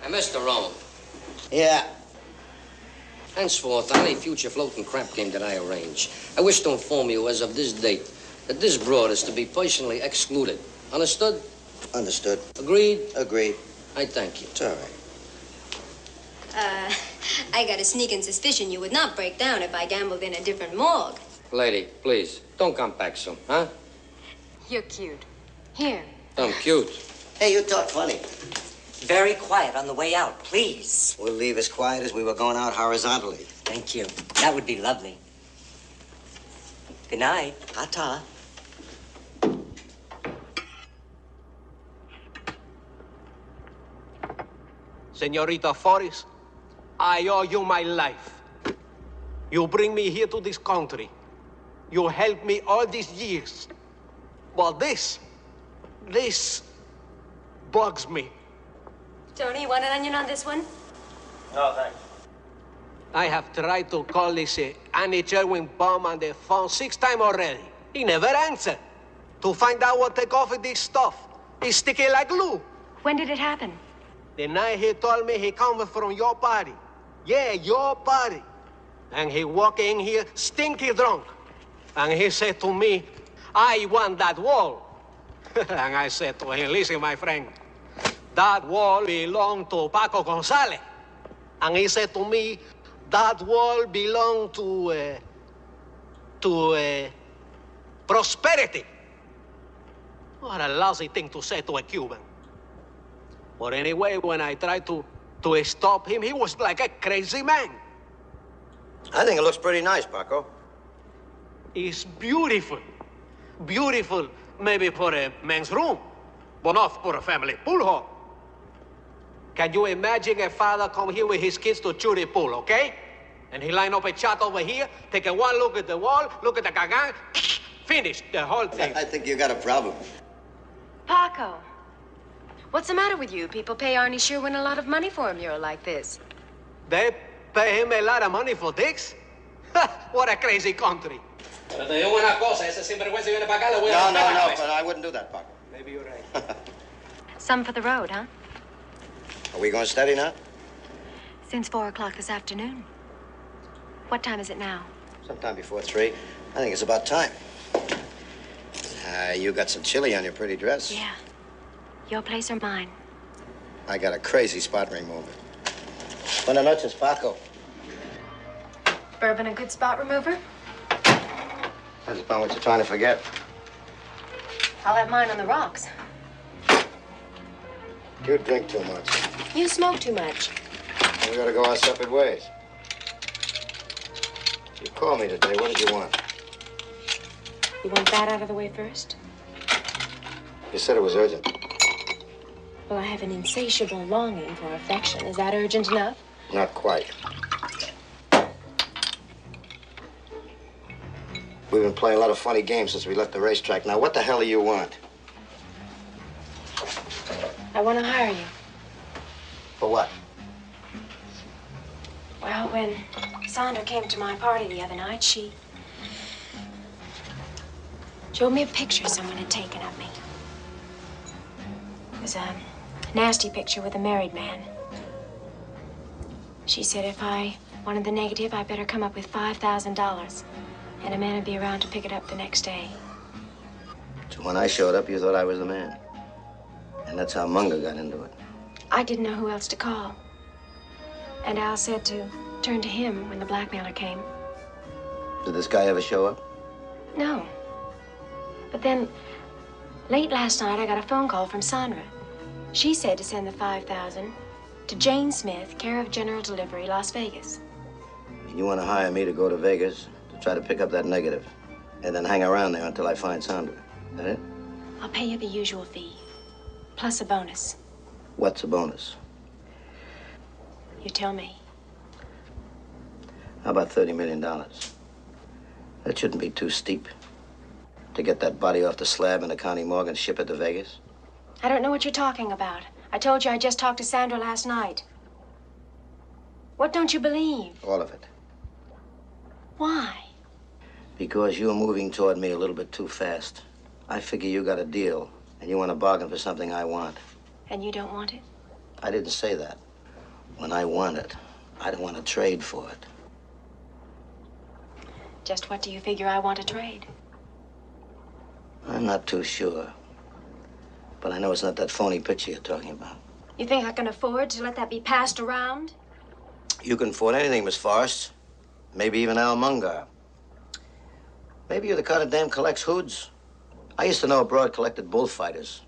And Mr. Rome, Yeah. henceforth, on any future floating crap game that I arrange, I wish to inform you as of this date that this broad is to be personally excluded. Understood? Understood. Agreed? Agreed. I thank you. It's all right. I got a sneaking suspicion you would not break down if I gambled in a different morgue. Lady, please, don't come back soon, huh? You're cute. Here. I'm cute. Hey, you talk funny. Very quiet on the way out, please. We'll leave as quiet as we were going out horizontally. Thank you. That would be lovely. Good night. Ta-ta. Senorita Forrest, I owe you my life. You bring me here to this country. You helped me all these years. But this bugs me. Tony, you want an onion on this one? No, thanks. I have tried to call this Annie Sherwin bum on the phone 6 times already. He never answered. To find out what take off with this stuff. It's sticky like glue. When did it happen? The night he told me he coming from your party. Yeah, your party. And he walked in here stinky drunk. And he said to me, I want that wall. And I said to him, listen, my friend, that wall belonged to Paco Gonzalez. And he said to me, that wall belonged to prosperity. What a lousy thing to say to a Cuban. But anyway, when I tried to stop him, he was like a crazy man. I think it looks pretty nice, Paco. It's beautiful. Beautiful, maybe for a men's room, but not for a family pool hall. Can you imagine a father come here with his kids to chew the pool, okay? And he line up a shot over here, take a one look at the wall, look at the cagan, finish the whole thing. I think you got a problem. Paco, what's the matter with you? People pay Arnie Sherwin a lot of money for a mural like this. They pay him a lot of money for dicks? What a crazy country. Pero te digo una cosa, ese sinvergüenza viene para acá, le voy a No, romper la no, cabeza. but I wouldn't do that, Paco. Maybe you're right. Some for the road, huh? Are we going steady now? Since 4 o'clock this afternoon. What time is it now? Sometime before 3. I think it's about time. You got some chili on your pretty dress. Yeah. Your place or mine? I got a crazy spot remover. Buenas noches, Paco. Bourbon a good spot remover? That's about what you're trying to forget. I'll have mine on the rocks. You drink too much. You smoke too much. We gotta go our separate ways. You called me today. What did you want? You want that out of the way first? You said it was urgent. Well, I have an insatiable longing for affection. Is that urgent enough? Not quite. We've been playing a lot of funny games since we left the racetrack. Now, what the hell do you want? I want to hire you. For what? Well, when Sandra came to my party the other night, she showed me a picture someone had taken of me. It was a nasty picture with a married man. She said if I wanted the negative, I better come up with $5,000. And a man would be around to pick it up the next day. So when I showed up, you thought I was the man. And that's how Munger got into it. I didn't know who else to call. And Al said to turn to him when the blackmailer came. Did this guy ever show up? No. But then, late last night, I got a phone call from Sandra. She said to send the $5,000 to Jane Smith, care of General Delivery, Las Vegas. And you want to hire me to go to Vegas to try to pick up that negative, and then hang around there until I find Sandra. Is that it? I'll pay you the usual fee, plus a bonus. What's a bonus? You tell me. How about $30 million? That shouldn't be too steep. To get that body off the slab in the Connie Morgan, ship it to Vegas? I don't know what you're talking about. I told you I just talked to Sandra last night. What don't you believe? All of it. Why? Because you're moving toward me a little bit too fast. I figure you got a deal, and you want to bargain for something I want. And you don't want it? I didn't say that. When I want it, I don't want to trade for it. Just what do you figure I want to trade? I'm not too sure. But I know it's not that phony picture you're talking about. You think I can afford to let that be passed around? You can afford anything, Miss Forrest. Maybe even Al Munger. Maybe you're the kind of dame collects hoods. I used to know a broad collected bullfighters.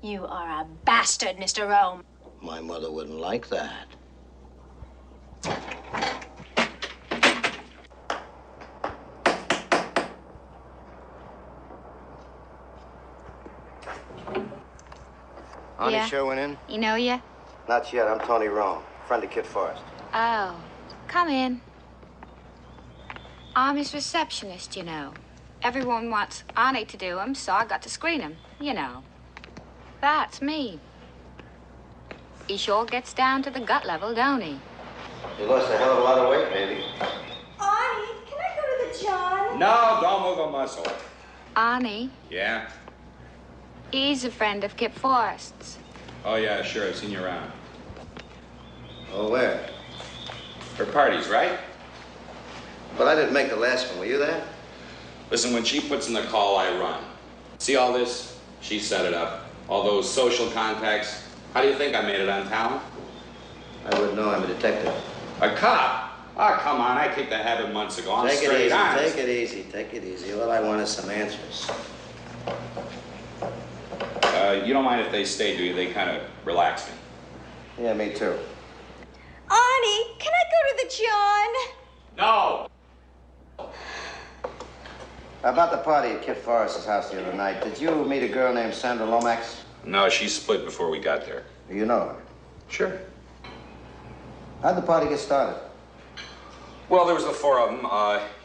You are a bastard, Mr. Rome. My mother wouldn't like that. Honey Yeah. sure went in? You know ya? Not yet. I'm Tony Rome, friend of Kit Forrest. Oh, come in. I'm his receptionist, you know. Everyone wants Arnie to do him, so I got to screen him, you know. That's me. He sure gets down to the gut level, don't he? You lost a hell of a lot of weight, baby. Arnie, can I go to the John? No, don't move a muscle. Arnie, Yeah? he's a friend of Kip Forrest's. Oh, yeah, sure. I've seen you around. Oh, where? Her parties, right? But I didn't make the last one. Were you there? Listen, when she puts in the call, I run. See all this? She set it up. All those social contacts. How do you think I made it on talent? I wouldn't know. I'm a detective. A cop? Oh, come on. I kicked the habit months ago. I'm Take it straight easy. honest. Take it easy. Take it easy. All I want is some answers. You don't mind if they stay, do you? They kind of relax me. Yeah, me too. Arnie, can I go to the John? No! About the party at Kit Forrest's house the other night, did you meet a girl named Sandra Lomax? No, she split before we got there. You know her? Sure. How'd the party get started? Well, there was the four of them.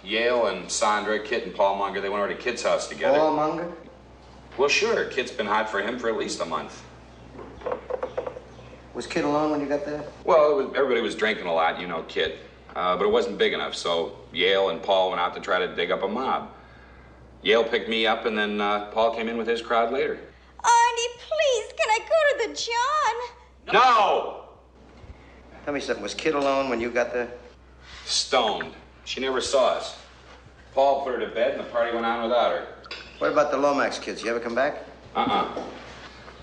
Yale and Sandra, Kit and Paul Munger. They went over to Kit's house together. Paul Munger? Well, sure. Kit's been hot for him for at least a month. Was Kit alone when you got there? Well, everybody was drinking a lot, you know, Kit. But it wasn't big enough, so Yale and Paul went out to try to dig up a mob. Yale picked me up, and then Paul came in with his crowd later. Arnie, please, can I go to the John? No! Tell me something. Was Kit alone when you got there? Stoned. She never saw us. Paul put her to bed, and the party went on without her. What about the Lomax kids? You ever come back? Uh-uh.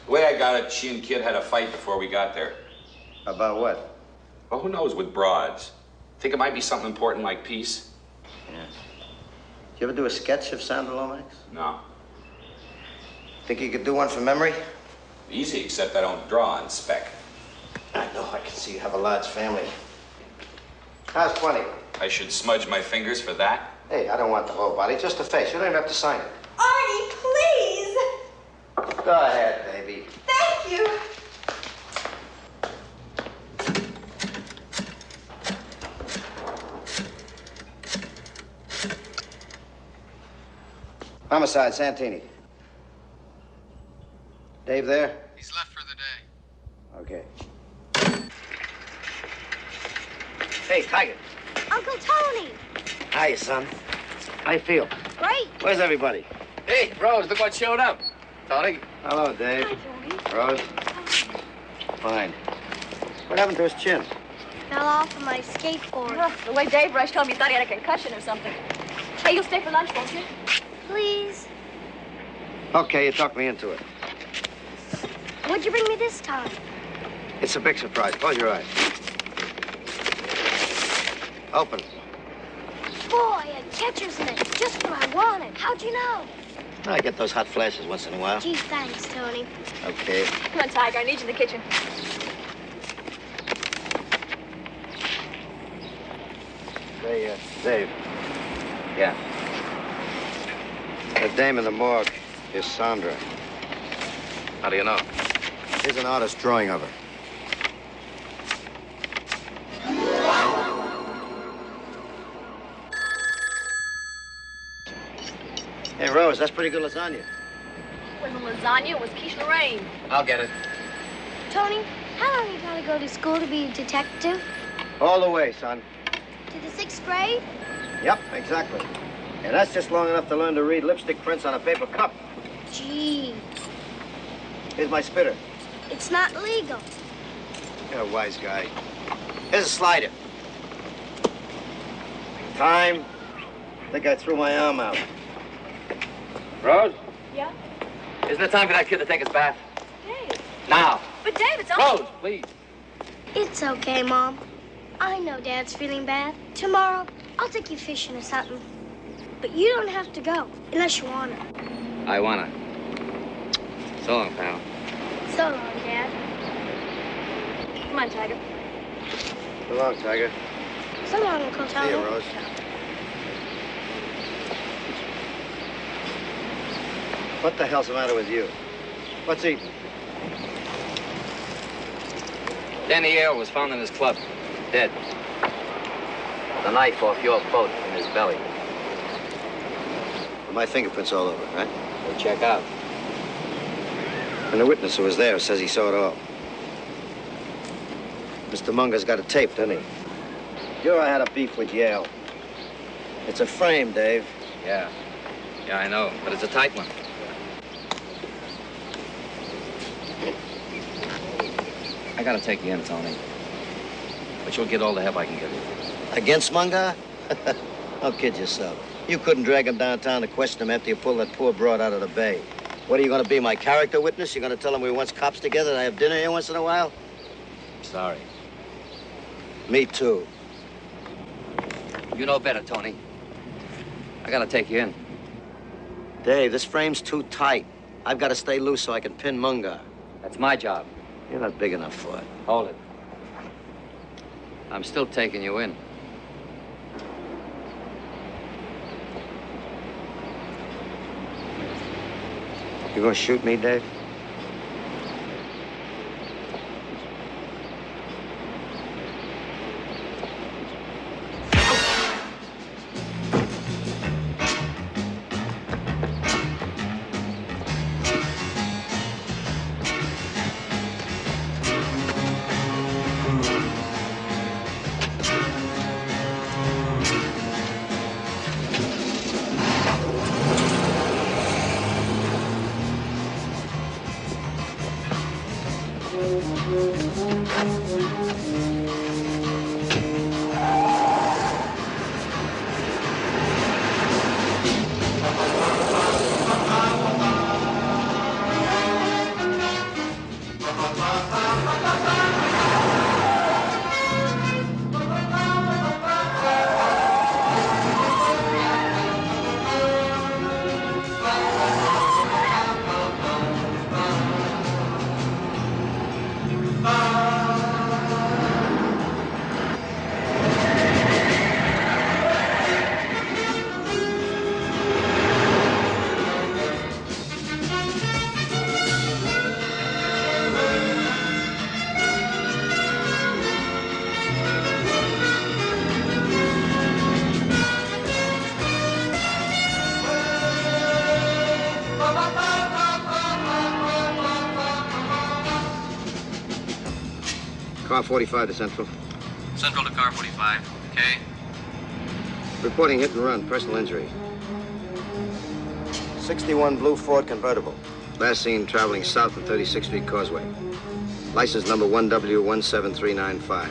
The way I got it, she and Kit had a fight before we got there. About what? Well, who knows with broads? Think it might be something important like peace? Yeah. Did you ever do a sketch of Sandra Lomax? No. Think you could do one from memory? Easy, except I don't draw on spec. I know. I can see you have a large family. How's plenty? I should smudge my fingers for that? Hey, I don't want the whole body, just the face. You don't even have to sign it. Arnie, please. Go ahead, baby. Thank you. Homicide, Santini. Dave there? He's left for the day. Okay. Hey, Tiger. Uncle Tony. Hiya, son. How you feel? Great. Where's everybody? Hey, Rose, look what showed up. Tony. Hello, Dave. Hi, Tony. Rose? Fine. What happened to his chin? Fell off of my skateboard. The way Dave rushed home, he thought he had a concussion or something. Hey, you'll stay for lunch, won't you? Please. Okay, you talked me into it. What'd you bring me this time? It's a big surprise. Close your eyes. Open. Boy, a catcher's mitt. Just what I wanted. How'd you know? I get those hot flashes once in a while. Gee, thanks, Tony. Okay. Come on, Tiger, I need you in the kitchen. Say, Dave. Yeah. The dame in the morgue is Sandra. How do you know? Here's an artist's drawing of her. Hey, Rose, that's pretty good lasagna. It wasn't lasagna, it was quiche Lorraine. I'll get it. Tony, how long you gotta go to school to be a detective? All the way, son. To the 6th grade? Yep, exactly. And that's just long enough to learn to read lipstick prints on a paper cup. Gee, Here's my spitter. it's not legal. You're a wise guy. Here's a slider. Time. I think I threw my arm out. Rose, Yeah? isn't it time for that kid to take his bath? Dave. Now. But Dave, it's Rose, please. It's okay, Mom. I know Dad's feeling bad. Tomorrow, I'll take you fishing or something. But you don't have to go, unless you want to. I wanna. So long, pal. So long, Dad. Come on, Tiger. So long, Tiger. So long, Uncle Tony. See you, Rose. What the hell's the matter with you? What's eating? Danny Yale was found in his club, dead. The knife off your boat in his belly. My fingerprints all over it, right? We'll check out. And the witness who was there says he saw it all. Mr. Munger's got it taped, doesn't he? Sure, I had a beef with Yale. It's a frame, Dave. Yeah. Yeah, I know, but it's a tight one. I gotta take you in, Tony. But you'll get all the help I can give you. Against Munger? Don't kid yourself. You couldn't drag him downtown to question him after you pulled that poor broad out of the bay. What are you going to be, my character witness? You're going to tell him we were once cops together and I have dinner here once in a while? Sorry. Me too. You know better, Tony. I gotta take you in. Dave, this frame's too tight. I've got to stay loose so I can pin Munger. That's my job. You're not big enough for it. Hold it. I'm still taking you in. You gonna shoot me, Dave? Car 45 to Central. Central to car 45. Okay. Reporting hit and run, personal injury. 61 blue Ford convertible. Last seen traveling south on 36th Street Causeway. License number 1W17395.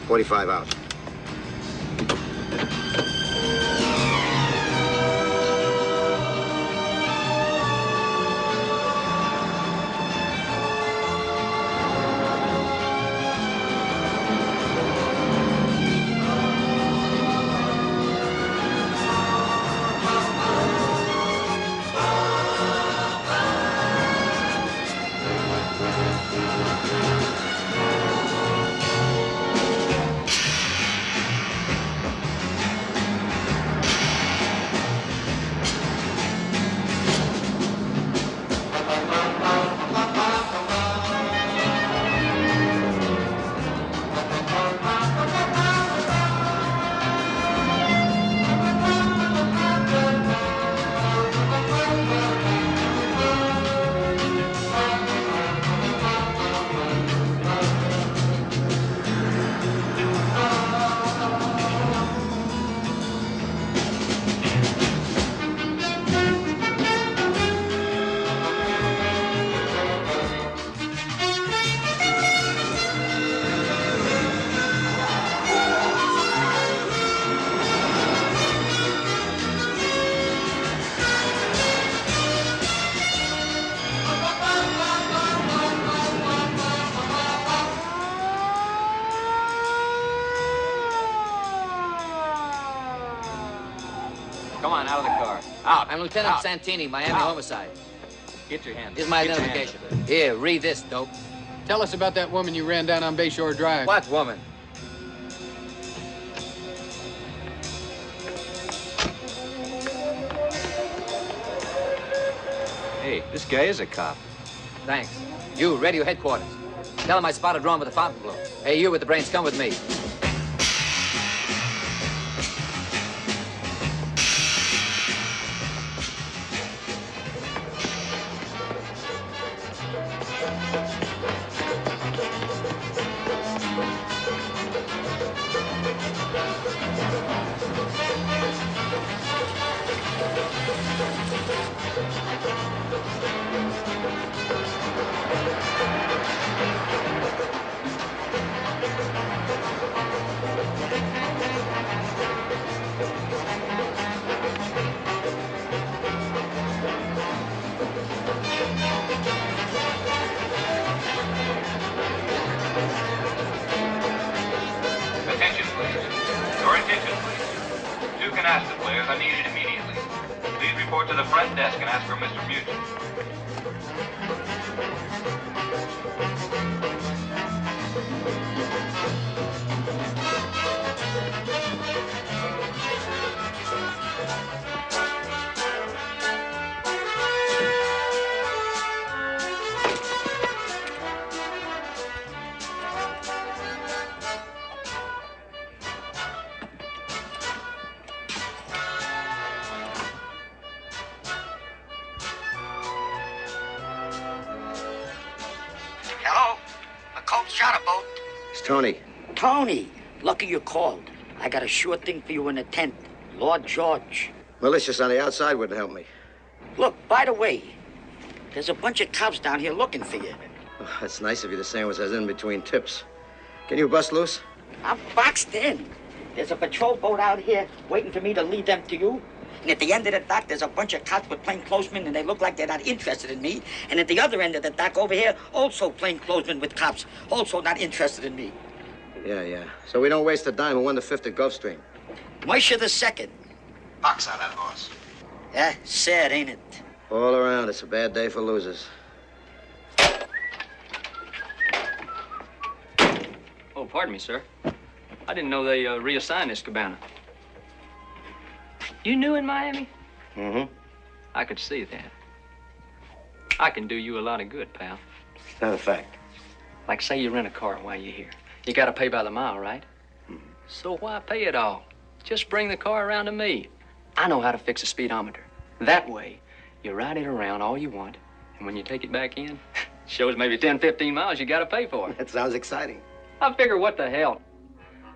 45 out. Out. I'm Lieutenant Santini, Miami Homicide. Get your hands. Here's my identification. Here, read this, dope. Tell us about that woman you ran down on Bayshore Drive. What woman? Hey, this guy is a cop. Thanks. You, radio headquarters. Tell him I spotted Rome with the fountain blue. Hey, you with the brains, come with me. Attention, please. Your attention, please. 2 canasta players are needed immediately. Please report to the front desk and ask for Mr. Mugent. Hello? A Colt shot a boat. It's Tony. Tony, lucky you called. I got a sure thing for you in the tent. Lord George. Malicious on the outside wouldn't help me. Look, by the way, there's a bunch of cops down here looking for you. Oh, that's nice of you to sandwich us in between tips. Can you bust loose? I'm boxed in. There's a patrol boat out here waiting for me to lead them to you. And at the end of the dock, there's a bunch of cops with plainclothesmen, and they look like they're not interested in me. And at the other end of the dock over here, also plainclothesmen with cops, also not interested in me. Yeah. So we don't waste a dime and 1 to 5th at Gulfstream. Moisha the second. Box on that horse. Yeah, sad, ain't it? All around, it's a bad day for losers. Oh, pardon me, sir. I didn't know they reassigned this cabana. You new in Miami? Mm-hmm. I could see that. I can do you a lot of good, pal. Not a fact. Like, say you rent a car while you're here. You gotta pay by the mile, right? Mm-hmm. So why pay it all? Just bring the car around to me. I know how to fix a speedometer. That way, you ride it around all you want, and when you take it back in, shows maybe 10, 15 miles you gotta pay for it. That sounds exciting. I figure, what the hell?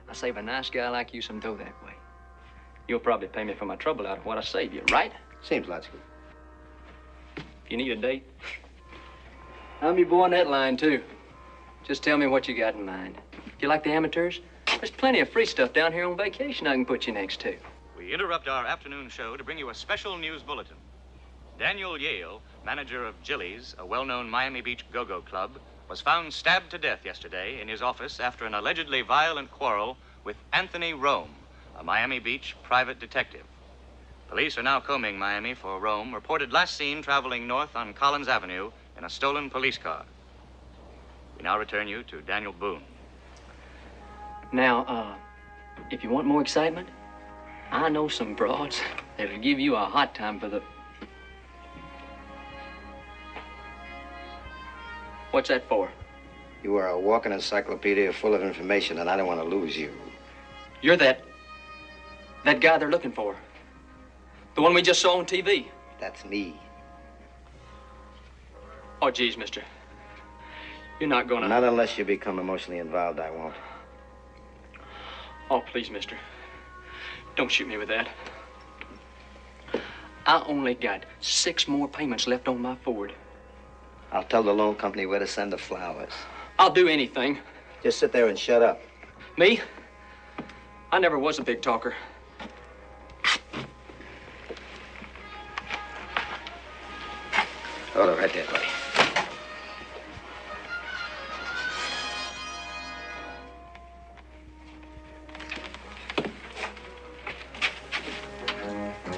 I save a nice guy like you some dough that way. You'll probably pay me for my trouble out of what I save you, right? Seems logical. If you need a date, I'm your boy on that line, too. Just tell me what you got in mind. If you like the amateurs, there's plenty of free stuff down here on vacation I can put you next to. We interrupt our afternoon show to bring you a special news bulletin. Daniel Yale, manager of Jilly's, a well-known Miami Beach go-go club, was found stabbed to death yesterday in his office after an allegedly violent quarrel with Anthony Rome, a Miami Beach private detective. Police are now combing Miami for Rome, reported last seen traveling north on Collins Avenue in a stolen police car. We now return you to Daniel Boone. Now, if you want more excitement, I know some broads that'll give you a hot time for the... What's that for? You are a walking encyclopedia full of information, and I don't want to lose you. You're that guy they're looking for. The one we just saw on TV. That's me. Oh, geez, mister. You're not gonna... Not unless you become emotionally involved, I won't. Oh, please, mister. Don't shoot me with that. I only got 6 more payments left on my Ford. I'll tell the loan company where to send the flowers. I'll do anything. Just sit there and shut up. Me? I never was a big talker. Hold it right there, buddy.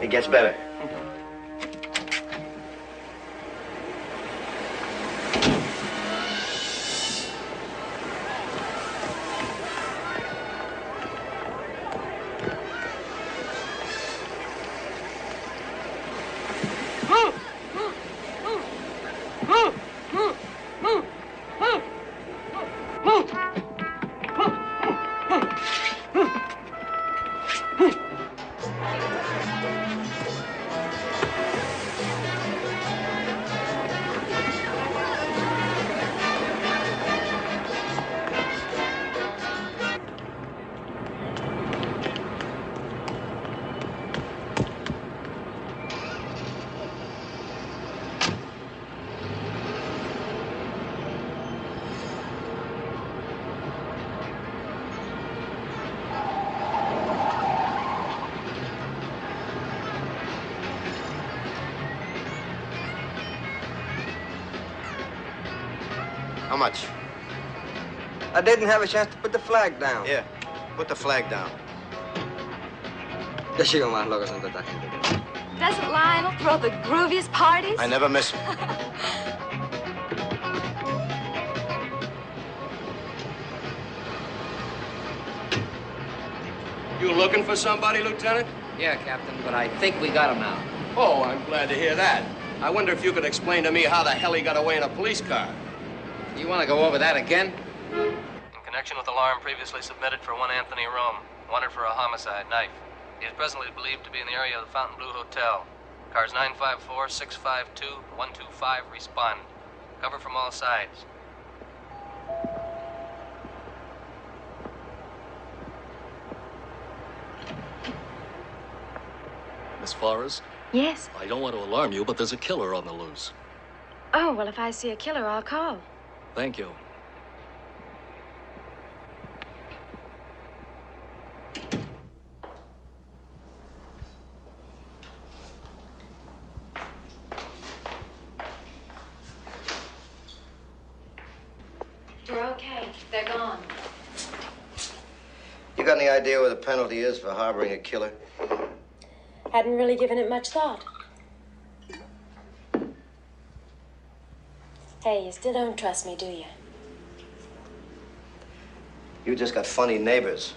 It gets better. How much? I didn't have a chance to put the flag down. Here, put the flag down. Yo sigo más loco con tanta gente. Doesn't Lionel throw the grooviest parties? I never miss him. You looking for somebody, Lieutenant? Yeah, Captain, but I think we got him now. Oh, I'm glad to hear that. I wonder if you could explain to me how the hell he got away in a police car. You want to go over that again? In connection with alarm previously submitted for one Anthony Rome, wanted for a homicide, knife. He is presently believed to be in the area of the Fontainebleau Hotel. Cars 954, 652, 125 respond. Cover from all sides. Miss Forrest, Yes. I don't want to alarm you, but there's a killer on the loose. Oh, well, if I see a killer, I'll call. Thank you. We're okay. They're gone. You got any idea what the penalty is for harboring a killer? Hadn't really given it much thought. Hey, you still don't trust me, do you? You just got funny neighbors.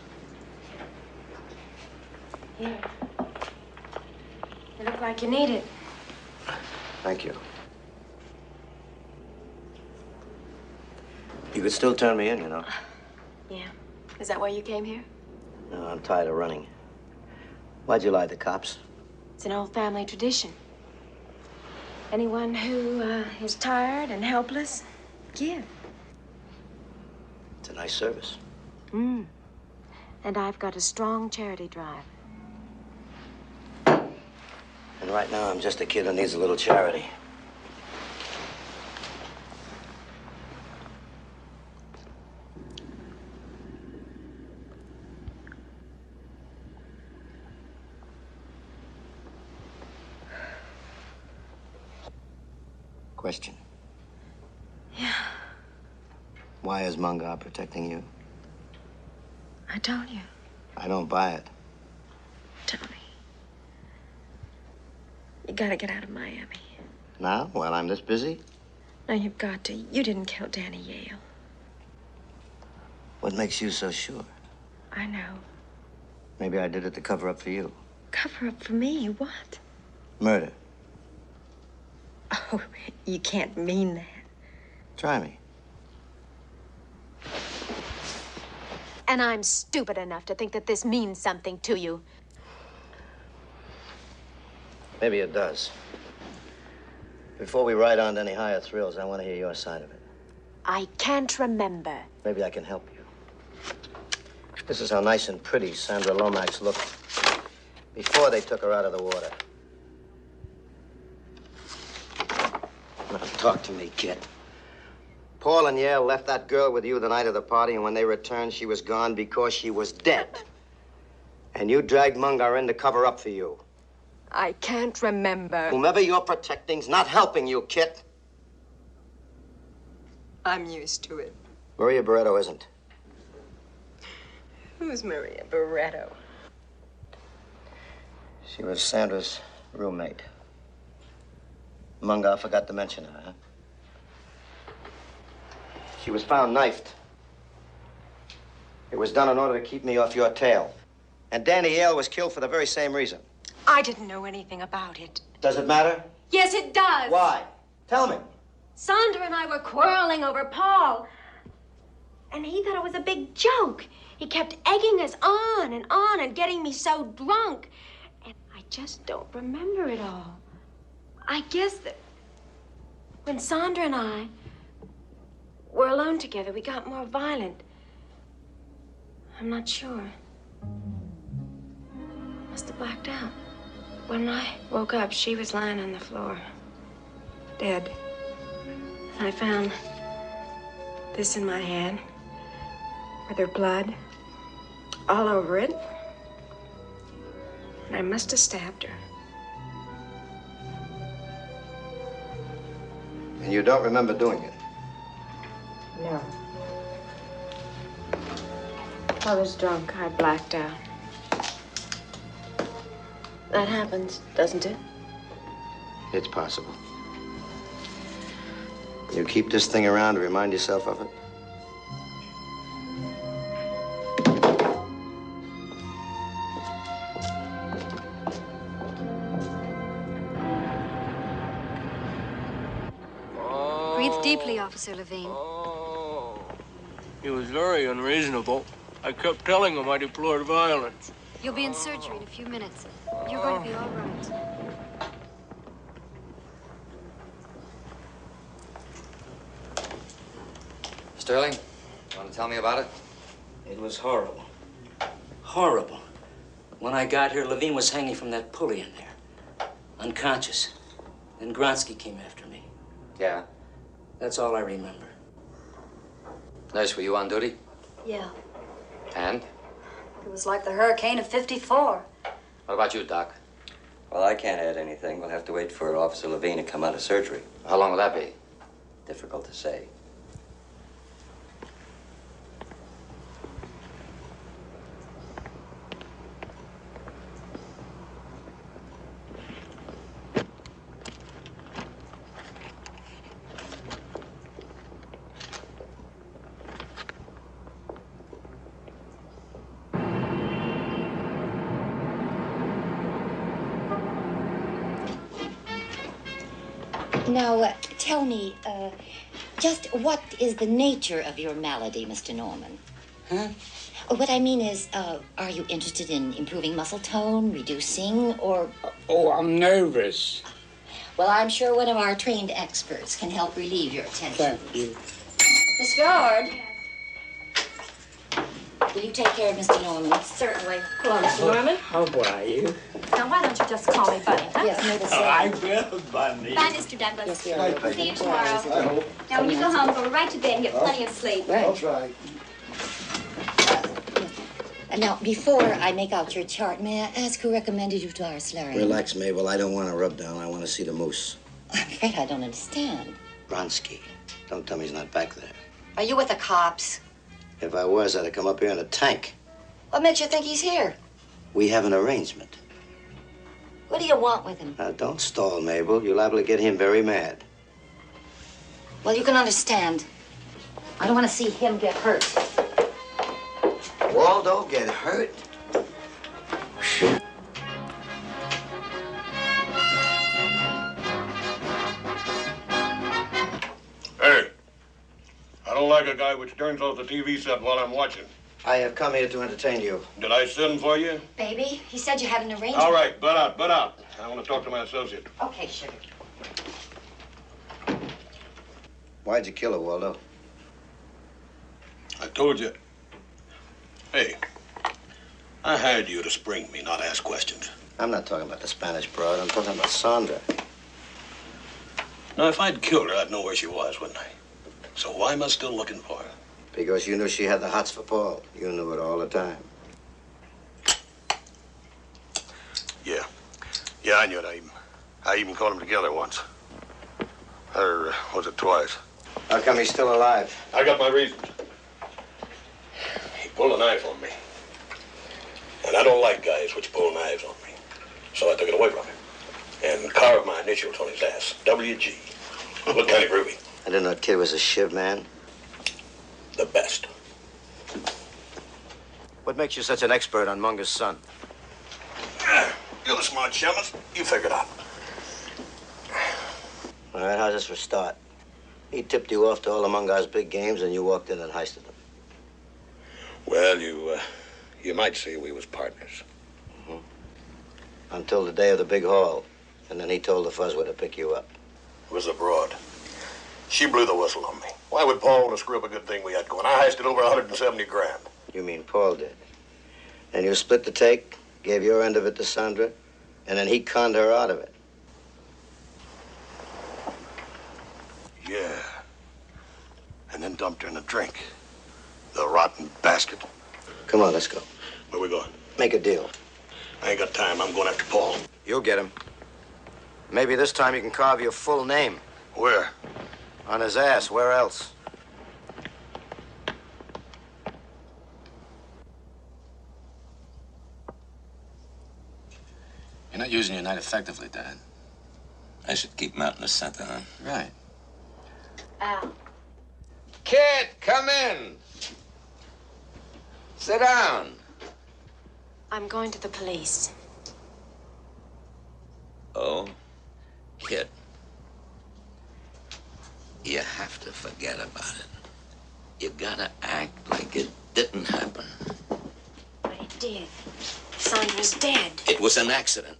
Here. You look like you need it. Thank you. You could still turn me in, you know. Yeah. Is that why you came here? No, I'm tired of running. Why'd you lie to the cops? It's an old family tradition. Anyone who is tired and helpless, give. It's a nice service. And I've got a strong charity drive. And right now, I'm just a kid who needs a little charity. Question. Yeah. Why is Mungar protecting you? I told you. I don't buy it. Tony. You gotta get out of Miami. Now, while I'm this busy? No, you've got to. You didn't kill Danny Yale. What makes you so sure? I know. Maybe I did it to cover up for you. Cover up for me? What? Murder. Oh, you can't mean that. Try me. And I'm stupid enough to think that this means something to you. Maybe it does. Before we ride on to any higher thrills, I want to hear your side of it. I can't remember. Maybe I can help you. This is how nice and pretty Sandra Lomax looked before they took her out of the water. Now, talk to me, kid. Paul and Yale left that girl with you the night of the party, and when they returned, she was gone because she was dead. And you dragged Mungar in to cover up for you. I can't remember. Whomever you're protecting's not helping you, Kit. I'm used to it. Maria Barreto isn't. Who's Maria Barreto? She was Sandra's roommate. Mungar forgot to mention her, huh? She was found knifed. It was done in order to keep me off your tail. And Danny Yale was killed for the very same reason. I didn't know anything about it. Does it matter? Yes, it does. Why? Tell me. Sandra and I were quarreling over Paul. And he thought it was a big joke. He kept egging us on and getting me so drunk. And I just don't remember it all. I guess that when Sandra and I were alone together, we got more violent. I'm not sure. Must have blacked out. When I woke up, she was lying on the floor, dead. I found this in my hand, with her blood all over it. And I must have stabbed her. And you don't remember doing it? No. I was drunk. I blacked out. That happens, doesn't it? It's possible. You keep this thing around to remind yourself of it? Breathe deeply, Officer Levine. He was very unreasonable. I kept telling him I deplored violence. You'll be in surgery in a few minutes. You're going to be all right. Sterling, you want to tell me about it? It was horrible. Horrible. When I got here, Levine was hanging from that pulley in there, unconscious. Then Gronsky came after me. Yeah. That's all I remember. Nurse, were you on duty? Yeah. And? It was like the hurricane of 54. What about you, Doc? Well, I can't add anything. We'll have to wait for Officer Levine to come out of surgery. How long will that be? Difficult to say. Now, tell me, just what is the nature of your malady, Mr. Norman? Huh? What I mean is, are you interested in improving muscle tone, reducing, or... Oh, I'm nervous. Well, I'm sure one of our trained experts can help relieve your tension. Thank you. Miss Ford, will you take care of Mr. Norman? Certainly. Hello, Mr. Norman. How are you? Now, why don't you just call me Bunny, huh? Yes, Mabel said. I will, Bunny. Bye, Mr. Douglas. Yes, we are. See you tomorrow. I hope. Now, when you go home, go right to bed and get plenty of sleep. Right. I'll try. Now, before I make out your chart, may I ask who recommended you to our solarium? Relax, Mabel. I don't want to rub down. I want to see the moose. I'm afraid I don't understand. Bronsky. Don't tell me he's not back there. Are you with the cops? If I was, I'd have come up here in a tank. What makes you think he's here? We have an arrangement. What do you want with him? Now, don't stall, Mabel. You're liable to get him very mad. Well, you can understand. I don't want to see him get hurt. Waldo get hurt? Hey, I don't like a guy which turns off the TV set while I'm watching. I have come here to entertain you. Did I send for you? Baby, he said you had an arrangement. All right, butt out, butt out. I want to talk to my associate. Okay, sugar. Why'd you kill her, Waldo? I told you. Hey, I hired you to spring me, not ask questions. I'm not talking about the Spanish broad. I'm talking about Sandra. Now, if I'd killed her, I'd know where she was, wouldn't I? So why am I still looking for her? Because you knew she had the hots for Paul. You knew it all the time. Yeah. Yeah, I knew it. I even called them together once. Or was it twice? How come he's still alive? I got my reasons. He pulled a knife on me. And I don't like guys which pull knives on me. So I took it away from him. And carved my initials on his ass. WG. Looked kind of groovy. I didn't know that kid was a shiv, man. The best. What makes you such an expert on Munger's son? You're the smart shamus. You figure it out. All right, how's this for a start? He tipped you off to all of Mungar's big games, and you walked in and heisted them. Well, you might say we was partners. Mm-hmm. Until the day of the big haul. And then he told the Fuzzway to pick you up. It was abroad. She blew the whistle on me. Why would Paul want to screw up a good thing we had going? I heisted over 170 grand. You mean Paul did? And you split the take, gave your end of it to Sandra, and then he conned her out of it. Yeah. And then dumped her in a drink. The rotten bastard. Come on, let's go. Where we going? Make a deal. I ain't got time. I'm going after Paul. You'll get him. Maybe this time you can carve your full name. Where? On his ass. Where else? using your night effectively, Dad. I should keep him out in the center, huh? Right. Al. Kid, come in. Sit down. I'm going to the police. Oh, Kid. You have to forget about it. You gotta act like it didn't happen. But it did. Sandra's dead. It was an accident.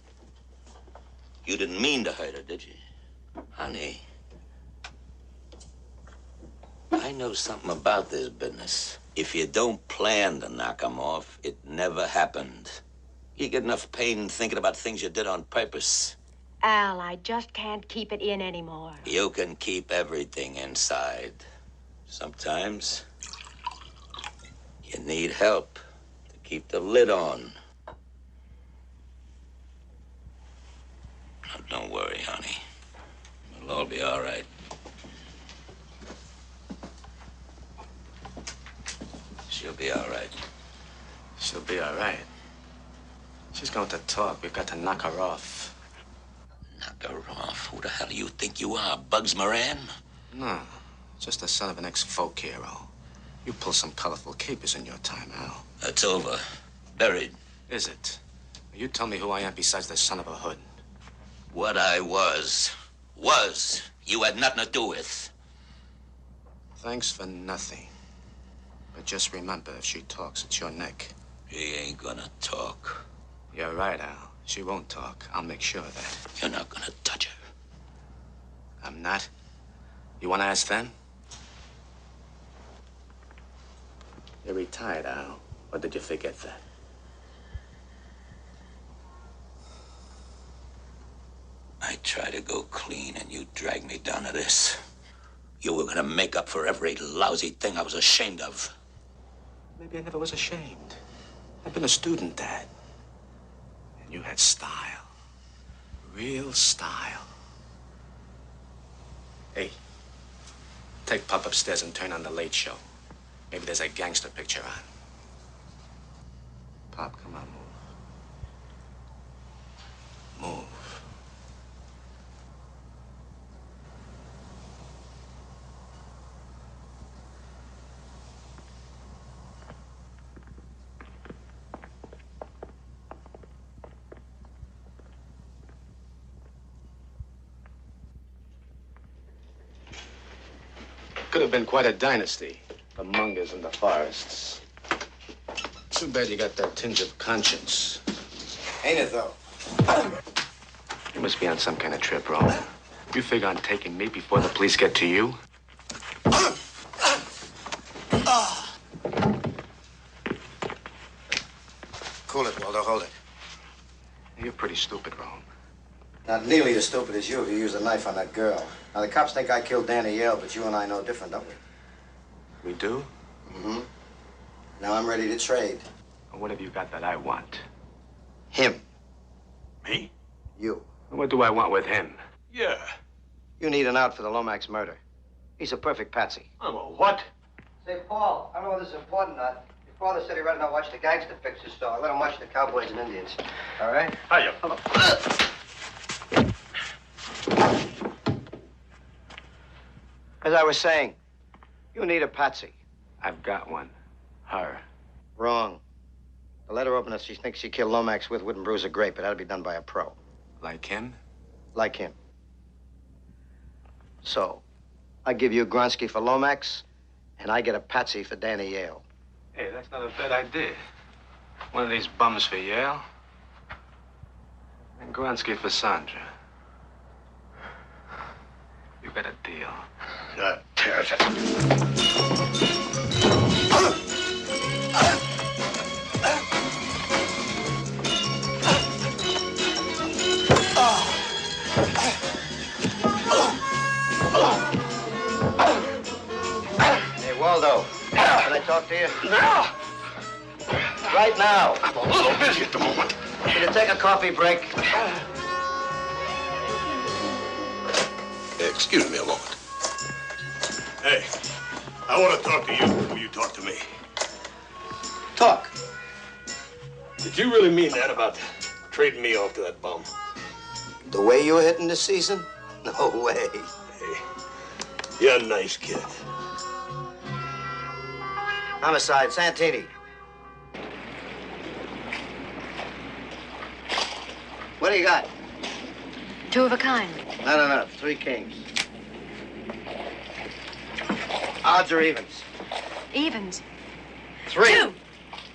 You didn't mean to hurt her, did you? Honey, I know something about this business. If you don't plan to knock 'em off, it never happened. You get enough pain thinking about things you did on purpose. Al, I just can't keep it in anymore. You can keep everything inside. Sometimes you need help to keep the lid on. Now, don't worry, honey. It'll all be all right. She'll be all right. She'll be all right. She's going to talk. We've got to knock her off. Knock her off? Who the hell do you think you are, Bugs Moran? No, just the son of an ex-folk hero. You pulled some colorful capers in your time, Al. That's over. Buried. Is it? You tell me who I am besides the son of a hood. What I was, you had nothing to do with. Thanks for nothing. But just remember, if she talks, it's your neck. She ain't gonna talk. You're right, Al. She won't talk. I'll make sure of that. You're not gonna touch her. I'm not? You want to ask them? You're retired, Al. Or did you forget that? I tried to go clean, and you dragged me down to this. You were gonna make up for every lousy thing I was ashamed of. Maybe I never was ashamed. I've been a student, Dad. And you had style. Real style. Hey, take Pop upstairs and turn on the Late Show. Maybe there's a gangster picture on. Pop, come on, move. Move. Could have been quite a dynasty. The Mungers and the Forests. Too bad you got that tinge of conscience. Ain't it, though? You must be on some kind of trip, Roman. You figure on taking me before the police get to you? Cool it, Waldo. Hold it. You're pretty stupid, Rome. Not nearly as stupid as you if you used a knife on that girl. Now, the cops think I killed Danny Yale, but you and I know different, don't we? We do? Mm-hmm. Now I'm ready to trade. What have you got that I want? Him. Me? You. What do I want with him? Yeah. You need an out for the Lomax murder. He's a perfect patsy. I'm a what? Say, Paul, I don't know whether this is important or not. Your father said he'd rather not watch the gangster pictures, so I let him watch the cowboys and Indians. All right? Hiya. As I was saying, you need a patsy. I've got one. Her. Wrong. The letter opener she thinks she killed Lomax with wouldn't bruise a grape. It had to be done by a pro. Like him? Like him. So, I give you Gronsky for Lomax, and I get a patsy for Danny Yale. Hey, that's not a bad idea. One of these bums for Yale. And Gronsky for Sandra. You got a deal. God damn it. Hey, Waldo, can I talk to you? Now! Right now. I'm a little busy at the moment. Can you take a coffee break? Excuse me a moment. Hey, I want to talk to you before you talk to me. Talk. Did you really mean that about trading me off to that bum? The way you're hitting this season? No way. Hey, you're a nice kid. Homicide, Santini. What do you got? 2 of a kind. Not enough. 3 kings. Odds or evens? Evens. 3. 2.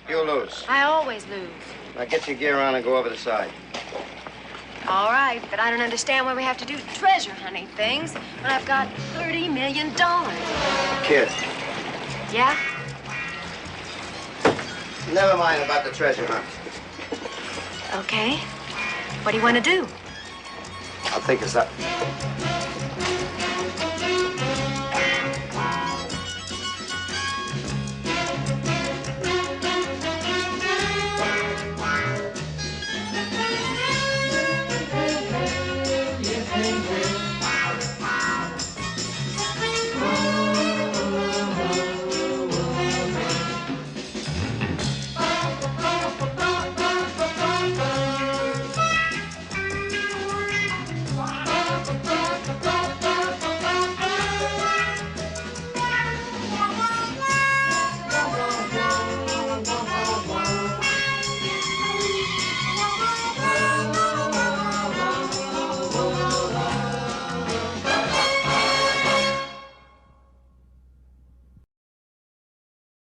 You lose. I always lose. Now get your gear on and go over the side. All right, but I don't understand why we have to do treasure hunting things when I've got $30 million. Kid, Yeah? never mind about the treasure hunt. Okay. What do you want to do? I'll think us up.